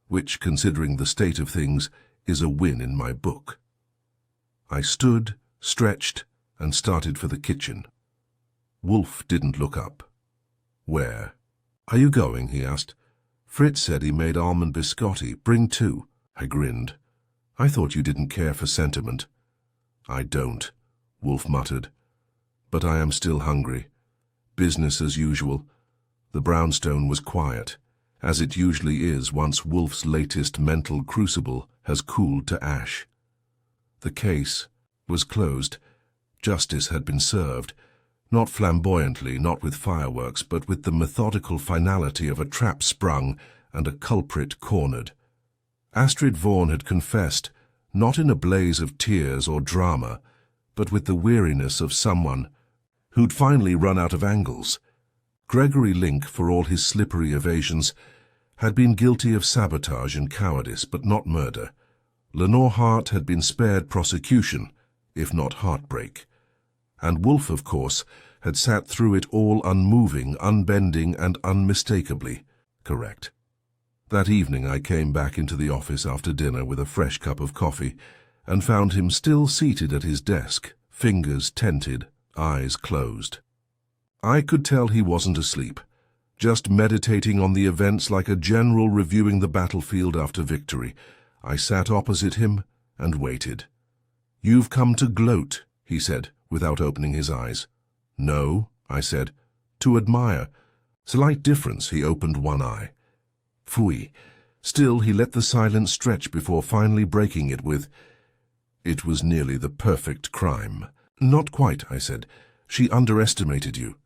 S1: which, considering the state of things, is a win in my book. I stood, stretched, and started for the kitchen. Wolfe didn't look up. "Where?" "Are you going?" he asked. "Fritz said he made almond biscotti. Bring two." I grinned. "I thought you didn't care for sentiment." "I don't," Wolfe muttered. "But I am still hungry. Business as usual." The brownstone was quiet, as it usually is once Wolfe's latest mental crucible has cooled to ash. The case was closed. Justice had been served, not flamboyantly, not with fireworks, but with the methodical finality of a trap sprung and a culprit cornered. Astrid Vaughan had confessed, not in a blaze of tears or drama, but with the weariness of someone who'd finally run out of angles. Gregory Link, for all his slippery evasions, had been guilty of sabotage and cowardice, but not murder. Lenore Hart had been spared prosecution, if not heartbreak. And Wolfe, of course, had sat through it all unmoving, unbending, and unmistakably correct. That evening I came back into the office after dinner with a fresh cup of coffee and found him still seated at his desk, fingers tented, eyes closed. I could tell he wasn't asleep, just meditating on the events like a general reviewing the battlefield after victory. I sat opposite him and waited. "You've come to gloat," he said, without opening his eyes. "No," I said. "To admire." Slight difference, he opened one eye. Phooey. Still, he let the silence stretch before finally breaking it with, "It was nearly the perfect crime." "Not quite," I said. "She underestimated you."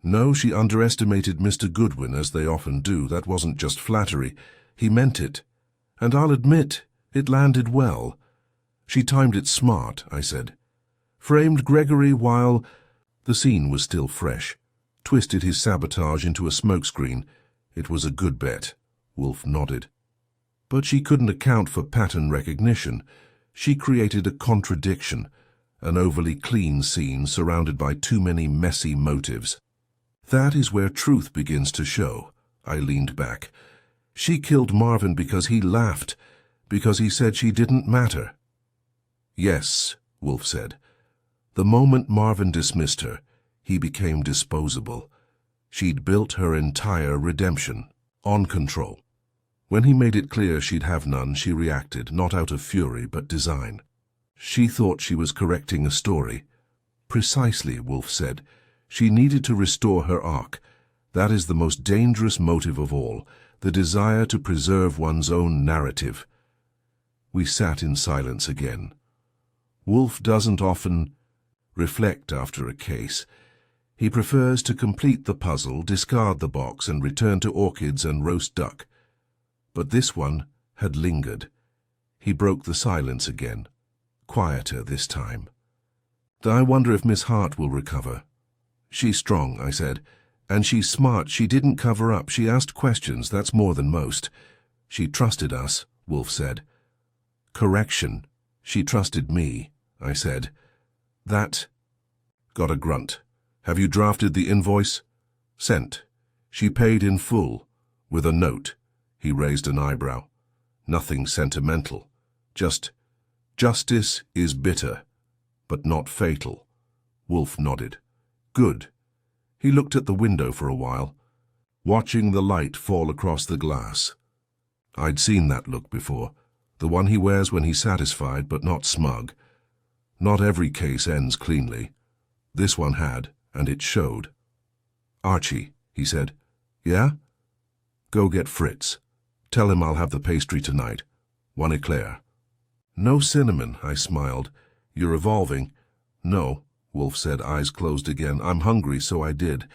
S1: "No, she underestimated Mr. Goodwin, as they often do. That wasn't just flattery. He meant it. And I'll admit, it landed well." "She timed it smart," I said. "Framed Gregory while—" The scene was still fresh. Twisted his sabotage into a smokescreen. It was a good bet. Wolfe nodded. "But she couldn't account for pattern recognition. She created a contradiction, an overly clean scene surrounded by too many messy motives. That is where truth begins to show." I leaned back. "She killed Marvin because he laughed, because he said she didn't matter." "Yes," Wolfe said. "The moment Marvin dismissed her, he became disposable. She'd built her entire redemption on control. When he made it clear she'd have none, she reacted, not out of fury, but design. She thought she was correcting a story." "Precisely," Wolfe said. "She needed to restore her arc. That is the most dangerous motive of all, the desire to preserve one's own narrative." We sat in silence again. Wolfe doesn't often reflect after a case. He prefers to complete the puzzle, discard the box, and return to orchids and roast duck. But this one had lingered. He broke the silence again, quieter this time. "I wonder if Miss Hart will recover." "She's strong," I said. "And she's smart. She didn't cover up. She asked questions. That's more than most." "She trusted us," Wolfe said. "Correction. She trusted me," I said. "That—" Got a grunt. "Have you drafted the invoice?" "Sent. She paid in full, with a note." He raised an eyebrow. "Nothing sentimental. Just, justice is bitter, but not fatal." Wolfe nodded. "Good." He looked at the window for a while, watching the light fall across the glass. I'd seen that look before, the one he wears when he's satisfied but not smug. Not every case ends cleanly. This one had, and it showed. "Archie," he said. "Yeah?" "Go get Fritz. Tell him I'll have the pastry tonight. One eclair." "No cinnamon," I smiled. "You're evolving." "No," Wolfe said, eyes closed again. "I'm hungry, so I did.